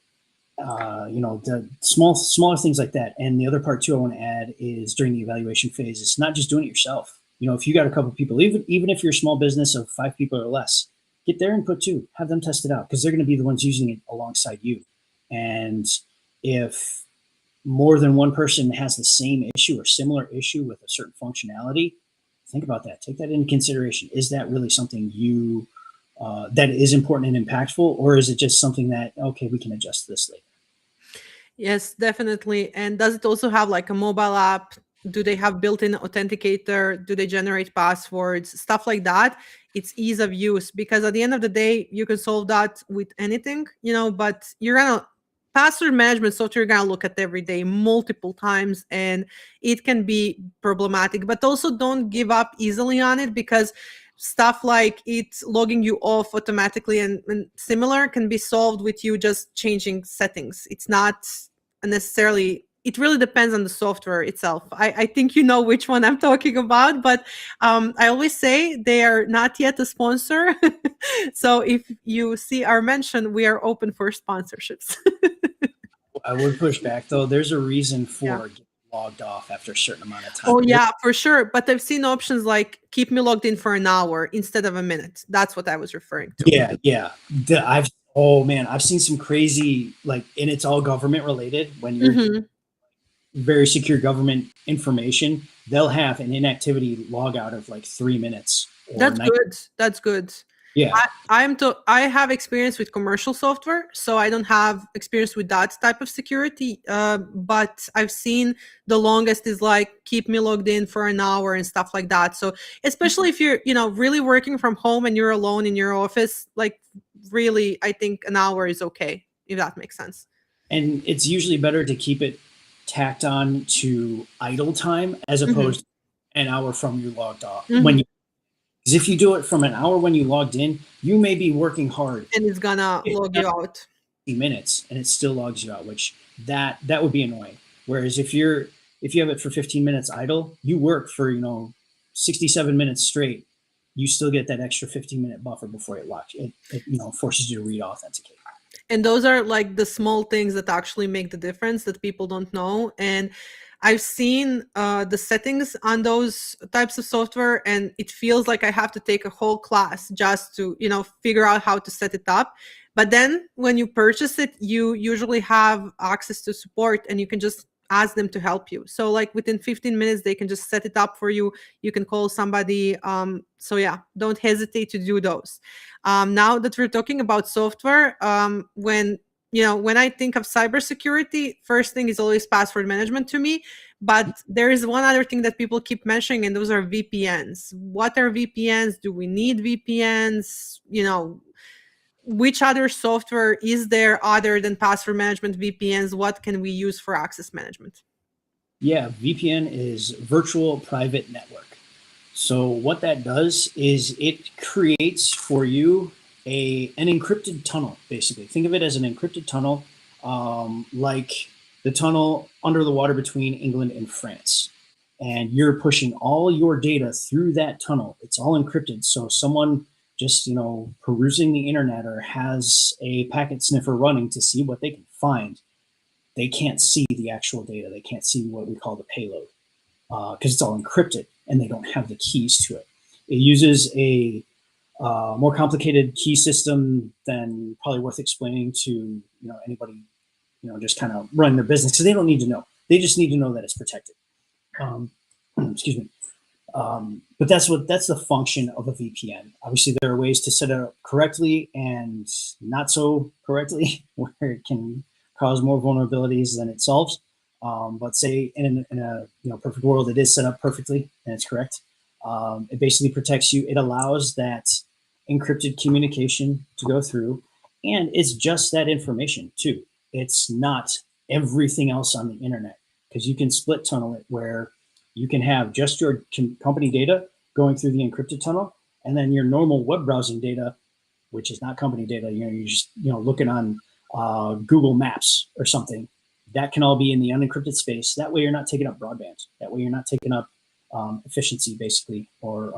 The smaller things like that. And the other part too I want to add is, during the evaluation phase, it's not just doing it yourself. If you got a couple of people, even if you're a small business of 5 people or less, get their input too. Have them test it out, because they're going to be the ones using it alongside you. And if more than one person has the same issue or similar issue with a certain functionality, think about that. Take that into consideration. Is that really something that is important and impactful, or is it just something that, okay, we can adjust this later? Yes, definitely. And does it also have like a mobile app? Do they have built-in authenticator? Do they generate passwords? Stuff like that. It's ease of use, because at the end of the day, you can solve that with anything, but password management software, you're gonna look at every day multiple times, and it can be problematic. But also, don't give up easily on it, because stuff like it's logging you off automatically and similar can be solved with you just changing settings. It's not necessarily, it really depends on the software itself. I think you know which one I'm talking about, but I always say they are not yet a sponsor. So if you see our mention, we are open for sponsorships. I would push back though. There's a reason for Yeah. getting logged off after a certain amount of time. Oh yeah, for sure. But I've seen options like keep me logged in for an hour instead of a minute. That's what I was referring to. Yeah. I've seen some crazy, and it's all government related. When you're Mhm. very secure government information, they'll have an inactivity log out of like 3 minutes or That's good. That's good. Yeah. I have experience with commercial software, so I don't have experience with that type of security. But I've seen the longest is like keep me logged in for an hour and stuff like that. So especially if you're, really working from home and you're alone in your office, like really, I think an hour is okay, if that makes sense. And it's usually better to keep it tacked on to idle time as Mm-hmm. opposed to an hour from you logged off. Mm-hmm. Because if you do it from an hour when you logged in, you may be working hard And it's gonna log you out. minutes and it still logs you out, which that would be annoying. Whereas if you have it for 15 minutes idle, you work for 67 minutes straight, you still get that extra 15-minute buffer before it locks. It forces you to re-authenticate. And those are like the small things that actually make the difference that people don't know. And I've seen the settings on those types of software, and it feels like I have to take a whole class just to, figure out how to set it up. But then when you purchase it, you usually have access to support and you can just ask them to help you. So like within 15 minutes, they can just set it up for you. You can call somebody. So yeah, don't hesitate to do those. Now that we're talking about software, when I think of cybersecurity, first thing is always password management to me. But there is one other thing that people keep mentioning, and those are VPNs. What are VPNs? Do we need VPNs? Which other software is there other than password management VPNs? What can we use for access management? Yeah, VPN is virtual private network. So what that does is it creates for you an encrypted tunnel, basically. Think of it as an encrypted tunnel, like the tunnel under the water between England and France. And you're pushing all your data through that tunnel. It's all encrypted. So someone just, perusing the internet or has a packet sniffer running to see what they can find, they can't see the actual data. They can't see what we call the payload because it's all encrypted and they don't have the keys to it. It uses a more complicated key system than probably worth explaining to anybody just kind of running their business, because they don't need to know. They just need to know that it's protected. Excuse me. But that's the function of a VPN. Obviously, there are ways to set it up correctly and not so correctly, where it can cause more vulnerabilities than it solves. But say in a perfect world, it is set up perfectly and it's correct. It basically protects you. It allows that encrypted communication to go through, and it's just that information too. It's not everything else on the internet, because you can split tunnel it where you can have just your company data going through the encrypted tunnel, and then your normal web browsing data, which is not company data. You're just looking on Google Maps or something. That can all be in the unencrypted space. That way, you're not taking up broadband. That way, you're not taking up efficiency, basically, or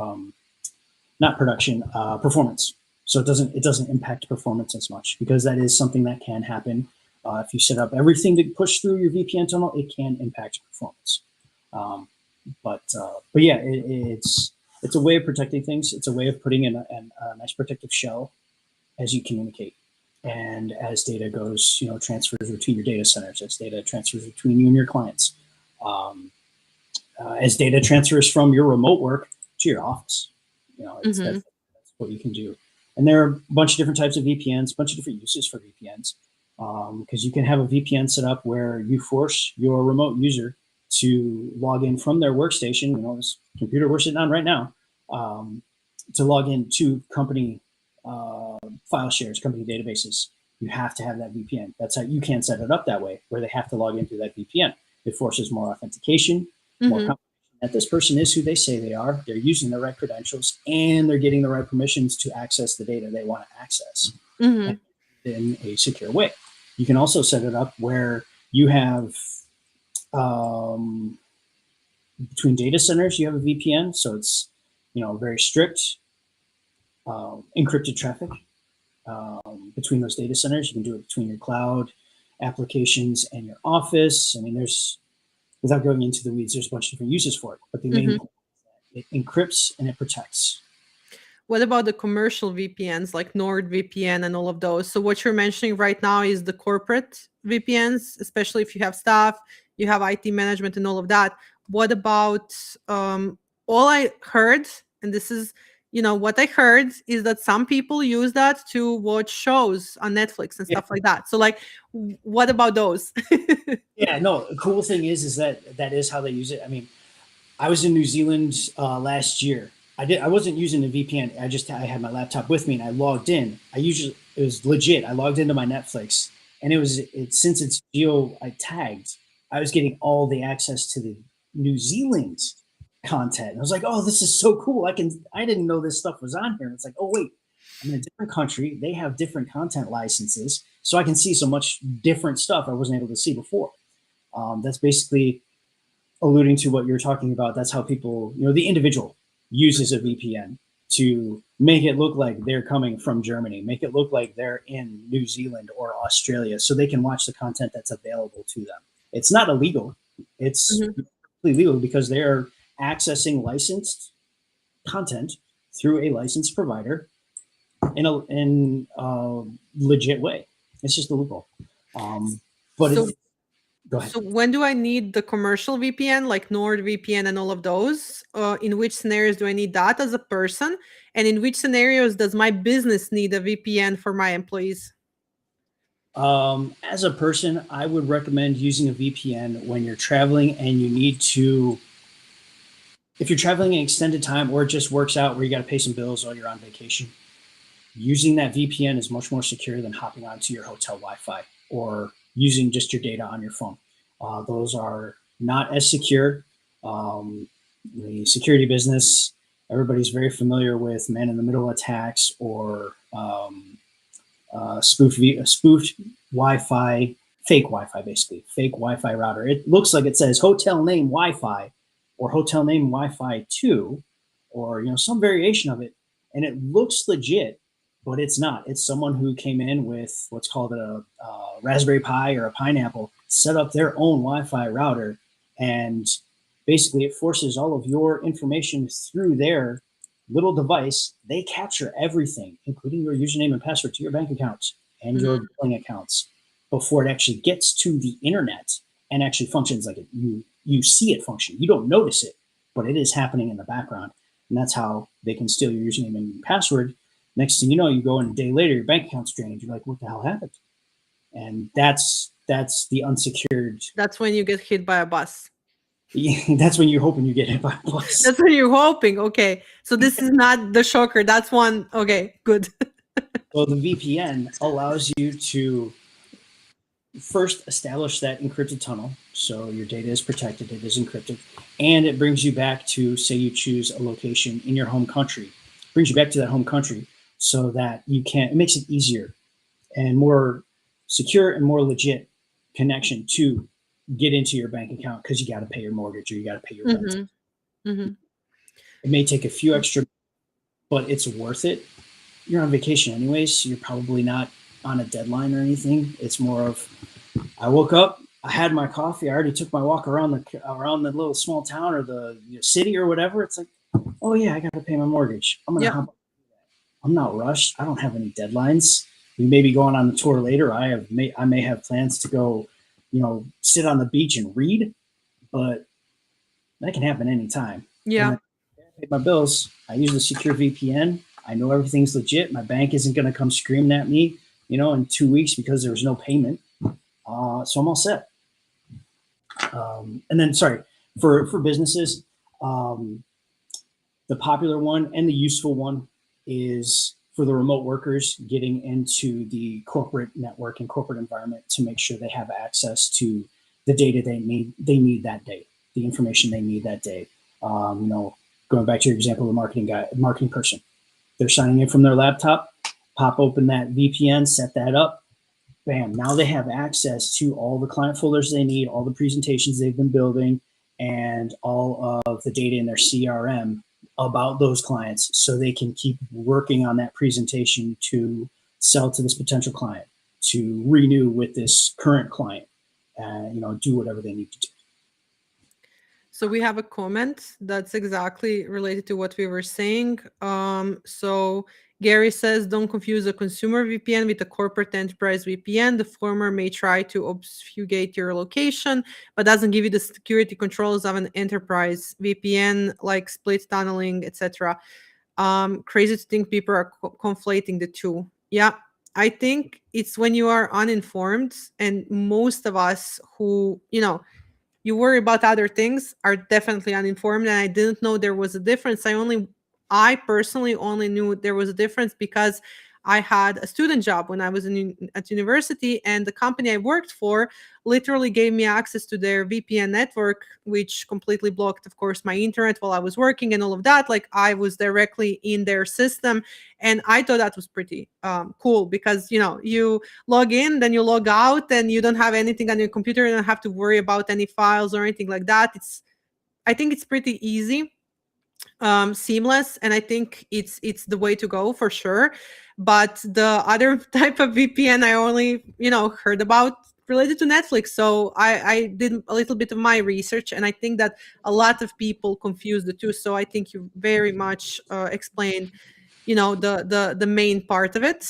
not production, performance. So it doesn't impact performance as much, because that is something that can happen. If you set up everything to push through your VPN tunnel, it can impact performance. But yeah, it's a way of protecting things. It's a way of putting in a nice protective shell as you communicate, and as data goes, transfers between your data centers, as data transfers between you and your clients, as data transfers from your remote work to your office. That's what you can do. And there are a bunch of different types of VPNs, a bunch of different uses for VPNs, because you can have a VPN set up where you force your remote user to log in from their workstation, this computer we're sitting on right now, to log in to company file shares, company databases. You have to have that VPN. That's how you can set it up that way, where they have to log in through that VPN. It forces more authentication, more confirmation that this person is who they say they are. They're using the right credentials, and they're getting the right permissions to access the data they want to access in a secure way. You can also set it up where you have between data centers, you have a VPN, so it's very strict encrypted traffic between those data centers. You can do it between your cloud applications and your office. I mean, without going into the weeds, there's a bunch of different uses for it, but the main point is that it encrypts and it protects. What about the commercial VPNs like NordVPN and all of those? So what you're mentioning right now is the corporate VPNs, especially if you have staff, you have IT management and all of that. What about all I heard, and this is what I heard is that some people use that to watch shows on Netflix and Yeah. stuff like that. So like, what about those? Yeah, no, the cool thing is that is how they use it. I mean, I was in New Zealand last year. I wasn't using a VPN. I had my laptop with me and I logged in. It was legit. I logged into my Netflix and since it's geo I tagged, I was getting all the access to the New Zealand content. And I was like, oh, this is so cool. I didn't know this stuff was on here. And it's like, oh wait, I'm in a different country. They have different content licenses, so I can see so much different stuff I wasn't able to see before. That's basically alluding to what you're talking about. That's how people, the individual uses a VPN to make it look like they're coming from Germany, make it look like they're in New Zealand or Australia, so they can watch the content that's available to them. It's not illegal. It's legal because they're accessing licensed content through a licensed provider in a legit way. It's just illegal. But So, go ahead. so when do I need the commercial VPN, like NordVPN and all of those? In which scenarios do I need that as a person? And in which scenarios does my business need a VPN for my employees? As a person, I would recommend using a VPN when you're traveling and you need to, if you're traveling an extended time or it just works out where you got to pay some bills while you're on vacation. Using that VPN is much more secure than hopping onto your hotel Wi-Fi or using just your data on your phone. Those are not as secure. The security business, everybody's very familiar with man-in-the-middle attacks or spoofed Wi-Fi, fake Wi-Fi, basically fake Wi-Fi router. It looks like it says hotel name Wi-Fi or hotel name Wi-Fi 2 or some variation of it, and it looks legit, but it's not. It's someone who came in with what's called a Raspberry Pi or a Pineapple, set up their own Wi-Fi router, and basically it forces all of your information through their little device. They capture everything, including your username and password to your bank accounts and your billing accounts before it actually gets to the internet and actually functions like it. You see it function. You don't notice it, but it is happening in the background. And that's how they can steal your username and password. Next thing you know, you go in a day later, your bank account's drained. You're like, what the hell happened? And that's the unsecured. That's when you get hit by a bus. That's when you're hoping you get hit by a bus. That's when you're hoping. Okay. So this is not the shocker. That's one. Okay, good. So the VPN allows you to first establish that encrypted tunnel. So your data is protected, it is encrypted, and it brings you back to, say you choose a location in your home country, it brings you back to that home country so that it makes it easier and more secure and more legit connection to get into your bank account because you got to pay your mortgage or you got to pay your rent. It may take a few extra, but it's worth it. You're on vacation anyways, so you're probably not on a deadline or anything. It's more of, I woke up, I had my coffee, I already took my walk around the little small town or the city or whatever. It's like, oh yeah, I got to pay my mortgage. I'm gonna I'm not rushed. I don't have any deadlines. We may be going on the tour later. I may have plans to go, sit on the beach and read, but that can happen anytime. Yeah. I pay my bills. I use the secure VPN. I know everything's legit. My bank isn't going to come screaming at me, in 2 weeks because there was no payment. So I'm all set. And then, sorry, for businesses, the popular one and the useful one is for the remote workers getting into the corporate network and corporate environment to make sure they have access to the data they need that day, the information they need that day. Going back to your example, the marketing person, they're signing in from their laptop, pop open that VPN, set that up, bam, now they have access to all the client folders they need, all the presentations they've been building, and all of the data in their CRM about those clients so they can keep working on that presentation to sell to this potential client, to renew with this current client, and do whatever they need to do. So we have a comment that's exactly related to what we were saying. So Gary says, don't confuse a consumer VPN with a corporate enterprise VPN. The former may try to obfuscate your location, but doesn't give you the security controls of an enterprise VPN, like split tunneling, etc. Crazy to think people are conflating the two. Yeah, I think it's when you are uninformed, and most of us who, you worry about other things are definitely uninformed. And I didn't know there was a difference. I personally only knew there was a difference because I had a student job when I was at university, and the company I worked for literally gave me access to their VPN network, which completely blocked, of course, my internet while I was working and all of that. Like, I was directly in their system, and I thought that was pretty cool because you log in, then you log out, and you don't have anything on your computer. You don't have to worry about any files or anything like that. I think it's pretty easy, seamless, and I think it's the way to go for sure. But the other type of VPN I only heard about related to Netflix. So I did a little bit of my research, and I think that a lot of people confuse the two. So I think you very much explained the main part of it.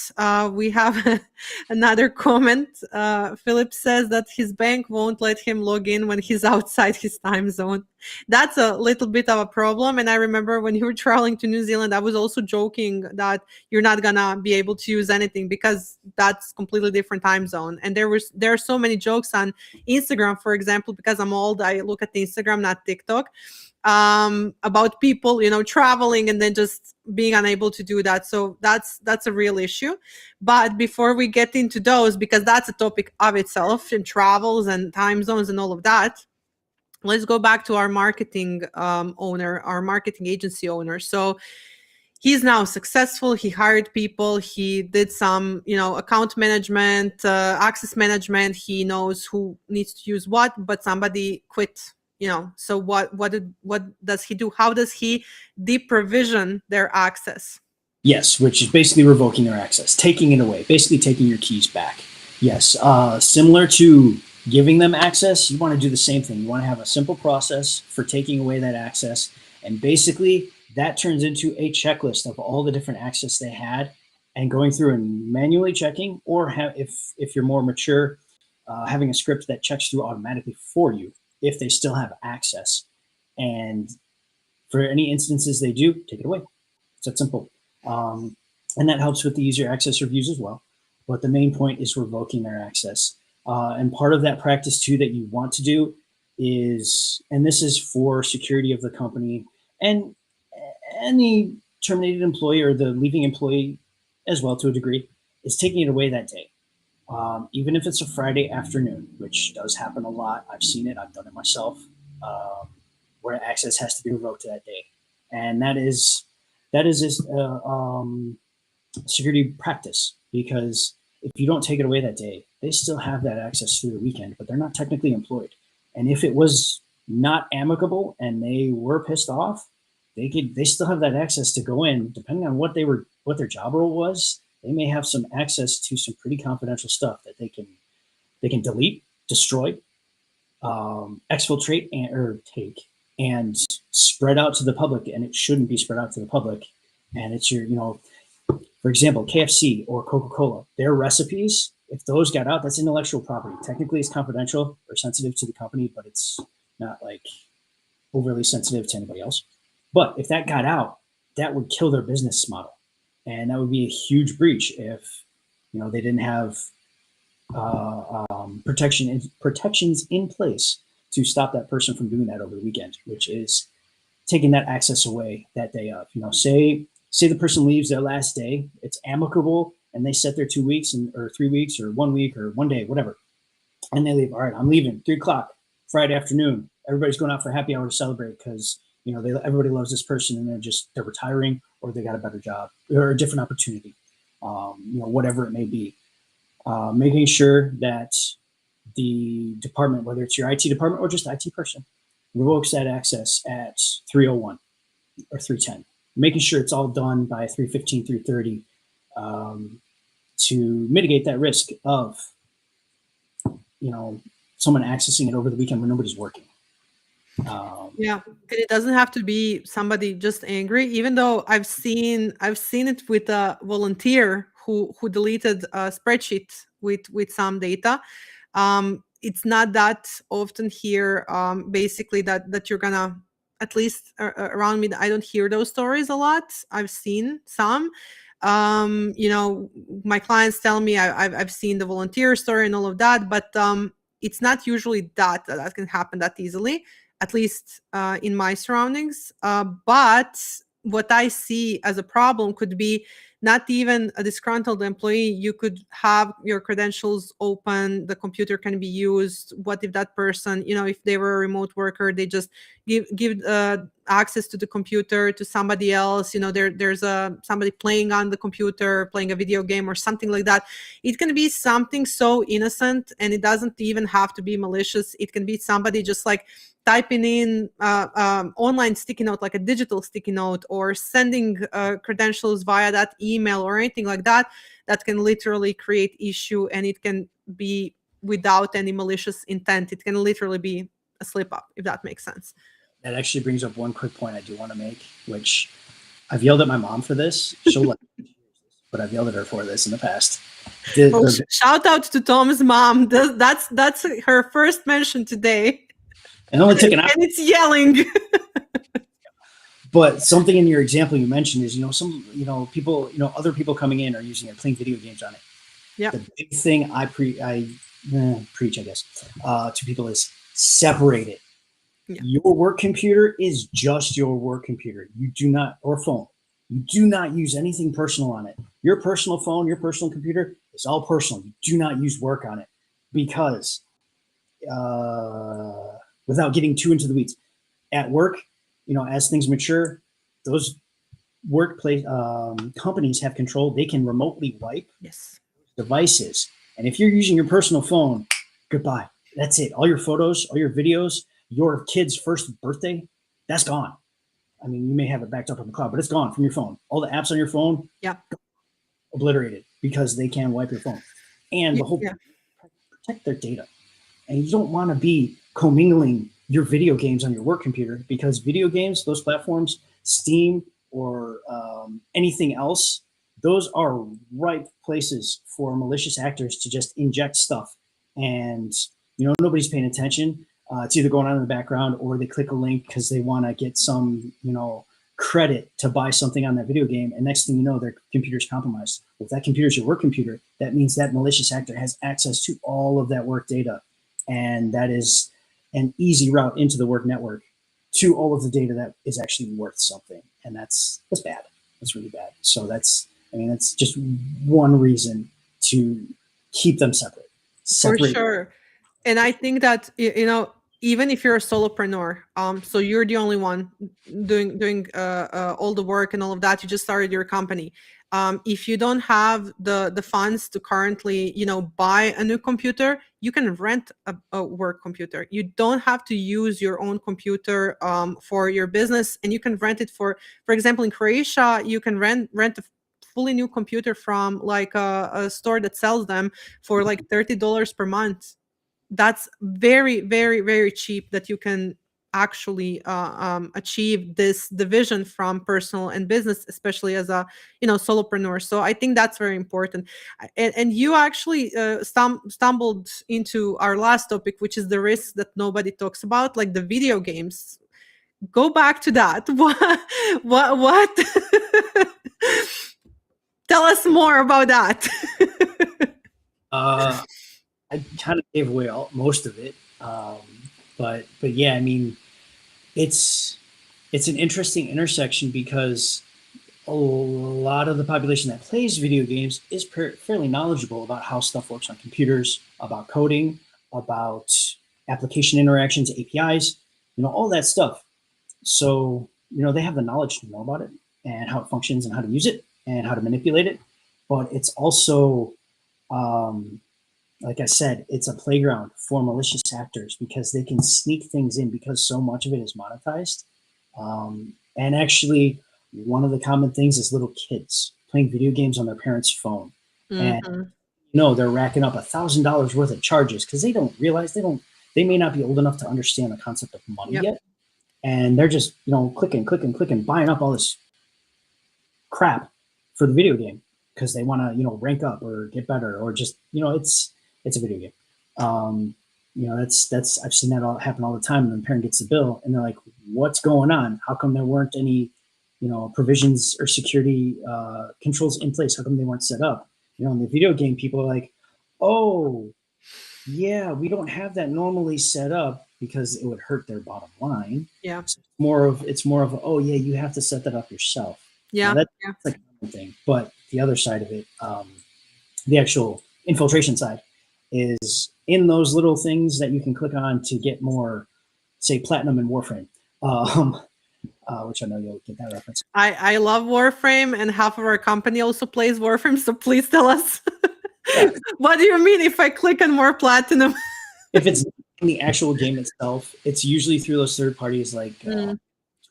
We have another comment. Philip says that his bank won't let him log in when he's outside his time zone. That's a little bit of a problem. And I remember when you were traveling to New Zealand, I was also joking that you're not gonna be able to use anything because that's completely different time zone. And there are so many jokes on Instagram, for example, because I'm old, I look at the Instagram, not TikTok, about people traveling and then just being unable to do that. So that's a real issue. But before we get into those, because that's a topic of itself, and travels and time zones and all of that, let's go back to our marketing our marketing agency owner. So he's now successful. He hired people. He did some, account management, access management. He knows who needs to use what, but somebody quit. So what does he do? How does he deprovision their access? Yes, which is basically revoking their access, taking it away, basically taking your keys back. Yes, similar to giving them access, you want to do the same thing. You want to have a simple process for taking away that access, and basically that turns into a checklist of all the different access they had, and going through and manually checking, or if you're more mature, having a script that checks through automatically for you if they still have access. And for any instances they do, take it away. It's that simple. And that helps with the user access reviews as well. But the main point is revoking their access. And part of that practice too that you want to do is, and this is for security of the company and any terminated employee or the leaving employee as well to a degree, is taking it away that day. Even if it's a Friday afternoon, which does happen a lot. I've seen it, I've done it myself, where access has to be revoked that day. And that is security practice, because if you don't take it away that day, they still have that access through the weekend, but they're not technically employed. And if it was not amicable and they were pissed off, they still have that access to go in, depending on what their job role was. They may have some access to some pretty confidential stuff that they can delete, destroy, exfiltrate, or take and spread out to the public. And it shouldn't be spread out to the public. And it's your, for example, KFC or Coca-Cola, their recipes, if those got out, that's intellectual property. Technically, it's confidential or sensitive to the company, but it's not like overly sensitive to anybody else. But if that got out, that would kill their business model. And that would be a huge breach if, they didn't have protections in place to stop that person from doing that over the weekend, which is taking that access away that day of. Say the person leaves their last day, it's amicable, and they set their 2 weeks or 3 weeks or 1 week or 1 day, whatever, and they leave. All right, I'm leaving 3:00 Friday afternoon. Everybody's going out for happy hour to celebrate because everybody loves this person, and they're retiring, or they got a better job or a different opportunity, whatever it may be. Making sure that the department, whether it's your IT department or just IT person, revokes that access at 3:01 or 3:10. Making sure it's all done by 3:15, 3:30, to mitigate that risk of, someone accessing it over the weekend when nobody's working. Yeah, and it doesn't have to be somebody just angry. Even though I've seen it with a volunteer who deleted a spreadsheet with some data. It's not that often here. Basically, that you're gonna at least around me, I don't hear those stories a lot. I've seen some. My clients tell me I've seen the volunteer story and all of that, but it's not usually that can happen that easily, at least in my surroundings. But what I see as a problem could be not even a disgruntled employee. You could have your credentials open, the computer can be used. What if that person, if they were a remote worker, they just give access to the computer to somebody else, there's somebody playing on the computer, playing a video game or something like that. It can be something so innocent, and it doesn't even have to be malicious. It can be somebody just like typing in online sticky note, like a digital sticky note, or sending credentials via that email or anything like that, that can literally create issue. And it can be without any malicious intent. It can literally be a slip up, if that makes sense. That actually brings up one quick point I do want to make, which I've yelled at my mom for this. She'll let me hear this, but I've yelled at her for this in the past. Shout out to Tom's mom. That's her first mention today. And only took an hour. And it's yelling. But something in your example you mentioned is, people, other people coming in are using it, playing video games on it. Yeah. The big thing I preach, I guess, to people is separate it. Yeah. Your work computer is just your work computer. You do not, or phone. You do not use anything personal on it. Your personal phone, your personal computer is all personal. You do not use work on it, because without getting too into the weeds, at work, as things mature, those workplace companies have control. They can remotely wipe devices. And if you're using your personal phone, goodbye. That's it. All your photos, all your videos, your kid's first birthday, that's gone. I mean, you may have it backed up on the cloud, but it's gone from your phone. All the apps on your phone, obliterated, because they can wipe your phone. And the whole protect their data. And you don't want to be commingling your video games on your work computer, because video games, those platforms, Steam or anything else, those are ripe places for malicious actors to just inject stuff. And, nobody's paying attention. It's either going on in the background, or they click a link because they want to get some, credit to buy something on that video game. And next thing you know, their computer's compromised. If that computer's your work computer, that means that malicious actor has access to all of that work data. And that is an easy route into the work network to all of the data that is actually worth something. And that's bad. That's really bad. So that's just one reason to keep them separate. For sure. And I think that, even if you're a solopreneur, so you're the only one doing all the work and all of that, you just started your company. If you don't have the funds to currently, buy a new computer, you can rent a work computer. You don't have to use your own computer for your business, and you can rent it for example, in Croatia, you can rent a fully new computer from like a store that sells them for like $30 per month. That's very, very, very cheap, that you can actually achieve this division from personal and business, especially as a solopreneur. So I think that's very important. And you actually stumbled into our last topic, which is the risks that nobody talks about, like the video games. Go back to that. What tell us more about that. I kind of gave away most of it, but yeah, I mean, it's an interesting intersection, because a lot of the population that plays video games is fairly knowledgeable about how stuff works on computers, about coding, about application interactions, APIs, all that stuff. So they have the knowledge to know about it and how it functions and how to use it and how to manipulate it. But it's also like I said, it's a playground for malicious actors, because they can sneak things in, because so much of it is monetized. And actually, one of the common things is little kids playing video games on their parents' phone. And they're racking up $1,000 worth of charges, because they don't realize they may not be old enough to understand the concept of money yet. And they're just, clicking, buying up all this crap for the video game, because they want to, rank up or get better, or just, it's a video game. that's I've seen that all happen all the time. And the parent gets the bill and they're like, "What's going on? How come there weren't any, provisions or security controls in place? How come they weren't set up?" In the video game, people are like, "Oh, yeah, we don't have that normally set up because it would hurt their bottom line." Yeah. So it's more of oh yeah, you have to set that up yourself. Yeah. That's Yeah. like one thing, but the other side of it, the actual infiltration side, is in those little things that you can click on to get more, say, platinum in Warframe, which I know you'll get that reference. I love Warframe, and half of our company also plays Warframe. So please tell us. Yeah. What do you mean if I click on more platinum? If it's in the actual game itself, it's usually through those third parties like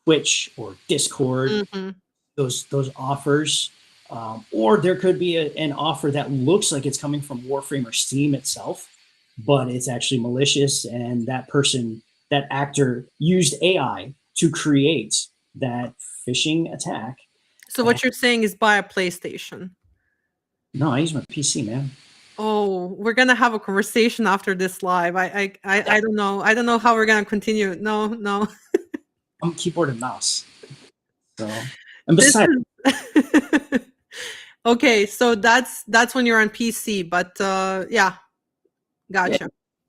Twitch or Discord. Mm-hmm. Those offers, or there could be an offer that looks like it's coming from Warframe or Steam itself, but it's actually malicious, and that actor used AI to create that phishing attack. So what you're saying is buy a PlayStation. No, I use my PC, man. Oh, we're gonna have a conversation after this live. I don't know. I don't know how we're gonna continue. No. I'm keyboard and mouse. So, and besides, okay, so that's when you're on PC, but yeah, gotcha. Yeah,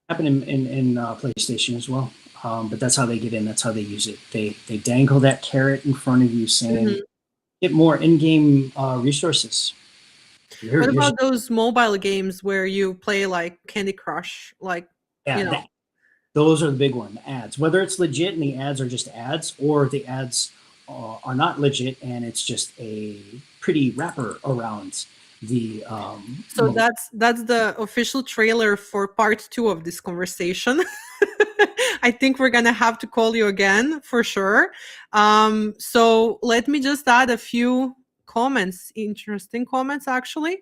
happen in PlayStation as well. But that's how they get in. That's how they use it. They dangle that carrot in front of you, saying, "Get more in-game resources." What about those mobile games where you play like Candy Crush? Like, those are the big one. The ads, whether it's legit and the ads are just ads, or the ads are not legit and it's just a pretty wrapper around the. So that's the official trailer for part 2 of this conversation. I think we're gonna have to call you again for sure. So let me just add a few comments, interesting comments actually.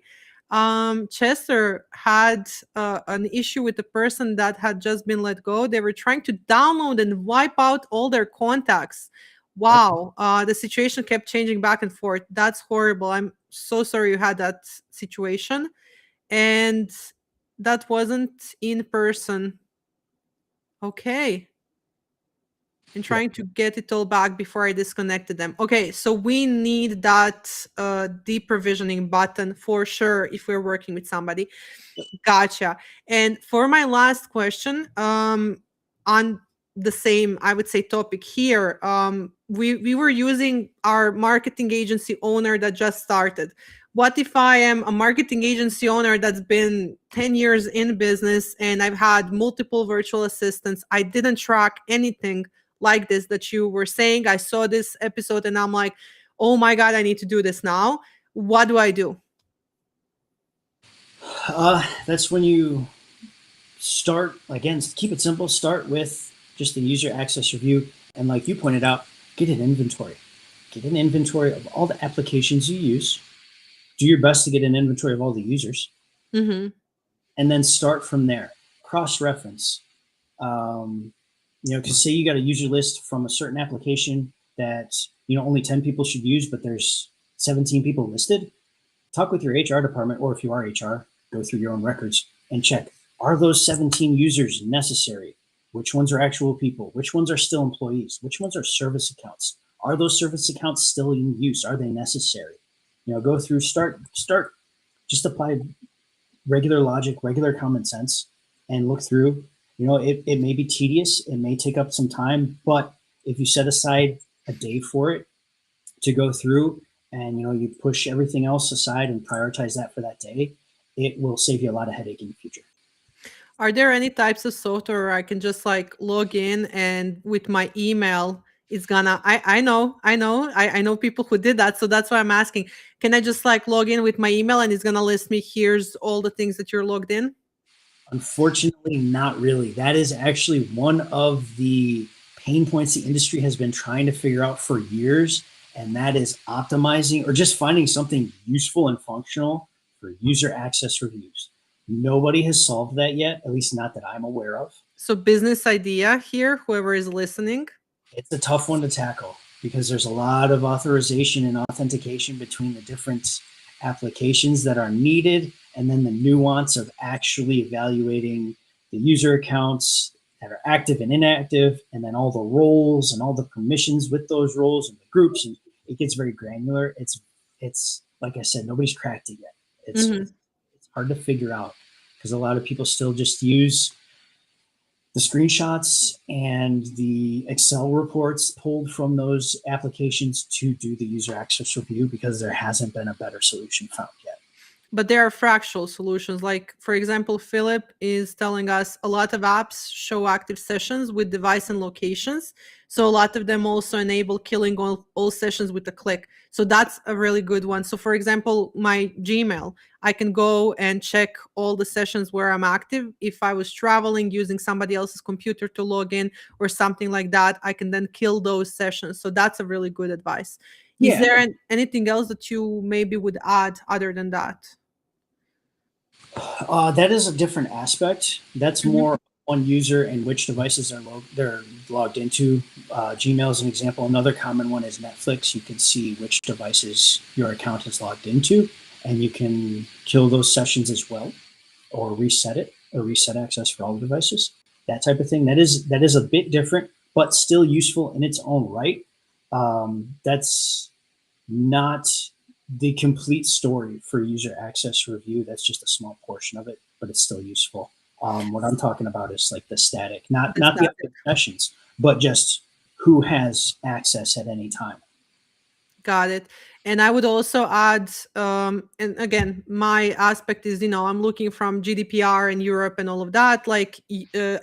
Chester had an issue with the person that had just been let go. They were trying to download and wipe out all their contacts. Wow. The situation kept changing back and forth. That's horrible. I'm so sorry you had that situation. And that wasn't in person. Okay. And trying to get it all back before I disconnected them. Okay, so we need that deprovisioning button for sure if we're working with somebody. Gotcha. And for my last question, on the same, I would say, topic here, we were using our marketing agency owner that just started. What if I am a marketing agency owner that's been 10 years in business and I've had multiple virtual assistants? I didn't track anything like this that you were saying. I saw this episode and I'm like, oh my God, I need to do this now. What do I do? That's when you start, again, keep it simple. Start with just the user access review. And like you pointed out, get an inventory. Get an inventory of all the applications you use. Do your best to get an inventory of all the users. And then start from there. Cross-reference. Because say you got a user list from a certain application that only 10 people should use, but there's 17 people listed. Talk with your HR department, or if you are HR, go through your own records and check, are those 17 users necessary? Which ones are actual people? Which ones are still employees? Which ones are service accounts? Are those service accounts still in use? Are they necessary? Go through, start, just apply regular logic, regular common sense, and look through. It may be tedious, it may take up some time, but if you set aside a day for it to go through and you push everything else aside and prioritize that for that day, it will save you a lot of headache in the future. Are there any types of software where I can just like log in and with my email it's gonna, I know people who did that, so that's why I'm asking. Can I just like log in with my email and it's gonna list me, here's all the things that you're logged in? Unfortunately, not really. That is actually one of the pain points the industry has been trying to figure out for years, and that is optimizing or just finding something useful and functional for user access reviews. Nobody has solved that yet, at least not that I'm aware of. So business idea here, whoever is listening. It's a tough one to tackle because there's a lot of authorization and authentication between the different applications that are needed, and then the nuance of actually evaluating the user accounts that are active and inactive, and then all the roles and all the permissions with those roles and the groups, and it gets very granular. It's like I said, nobody's cracked it yet. It's hard to figure out because a lot of people still just use the screenshots and the Excel reports pulled from those applications to do the user access review because there hasn't been a better solution found yet. But there are fractional solutions. Like, for example, Philip is telling us a lot of apps show active sessions with device and locations. So a lot of them also enable killing all sessions with a click. So that's a really good one. So for example, my Gmail, I can go and check all the sessions where I'm active. If I was traveling using somebody else's computer to log in or something like that, I can then kill those sessions. So that's a really good advice. Is Yeah. there anything else that you maybe would add other than that? That is a different aspect. That's more on user and which devices they're logged into. Gmail is an example. Another common one is Netflix. You can see which devices your account is logged into, and you can kill those sessions as well, or reset it, or reset access for all the devices. That type of thing. That is a bit different, but still useful in its own right. That's not the complete story for user access review. That's just a small portion of it, but it's still useful. What I'm talking about is like the static, not the active sessions, but just who has access at any time. Got it. And I would also add, and again, my aspect is, I'm looking from GDPR in Europe and all of that. Like,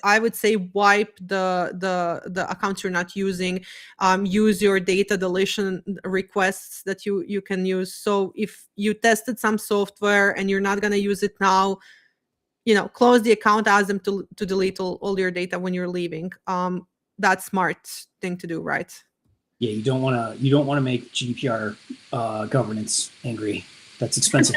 I would say wipe the accounts you're not using. Use your data deletion requests that you can use. So if you tested some software and you're not going to use it now, close the account, ask them to delete all your data when you're leaving. That's smart thing to do, right? Yeah, you don't want to make GDPR governance angry. That's expensive.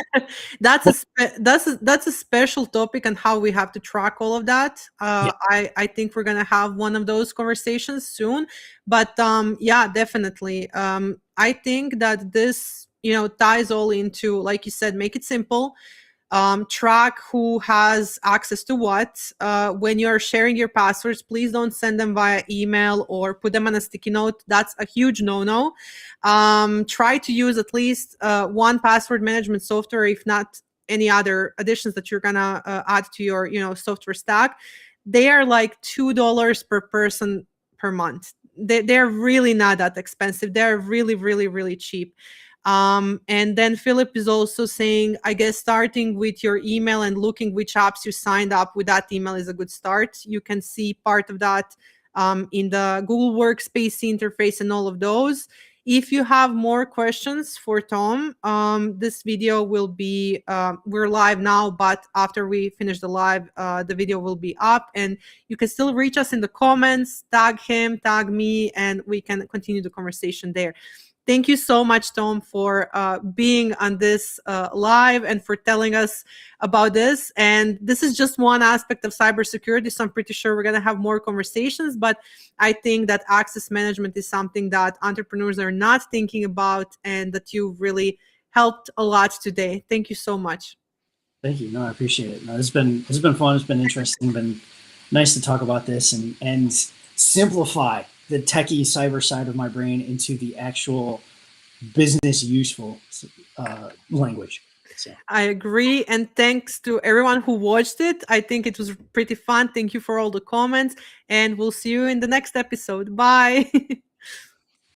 That's a special topic on how we have to track all of that. Yeah. I think we're gonna have one of those conversations soon. But yeah, definitely. I think that this ties all into, like you said, make it simple. Track who has access to what. When you're sharing your passwords, please don't send them via email or put them on a sticky note. That's a huge no-no. Try to use at least one password management software, if not any other additions that you're gonna add to your software stack. They are like $2 per person per month. They're really not that expensive. They're really, really, really cheap. And then Philip is also saying, I guess starting with your email and looking which apps you signed up with that email is a good start. You can see part of that in the Google Workspace interface and all of those. If you have more questions for Tom, this video will be, we're live now, but after we finish the live, the video will be up, and you can still reach us in the comments, tag him, tag me, and we can continue the conversation there. Thank you so much, Tom, for being on this live and for telling us about this. And this is just one aspect of cybersecurity, so I'm pretty sure we're going to have more conversations. But I think that access management is something that entrepreneurs are not thinking about, and that you really helped a lot today. Thank you so much. Thank you. No, I appreciate it. No, it's been fun. It's been interesting. Been nice to talk about this and simplify the techie cyber side of my brain into the actual business useful language. So. I agree. And thanks to everyone who watched it. I think it was pretty fun. Thank you for all the comments, and we'll see you in the next episode. Bye.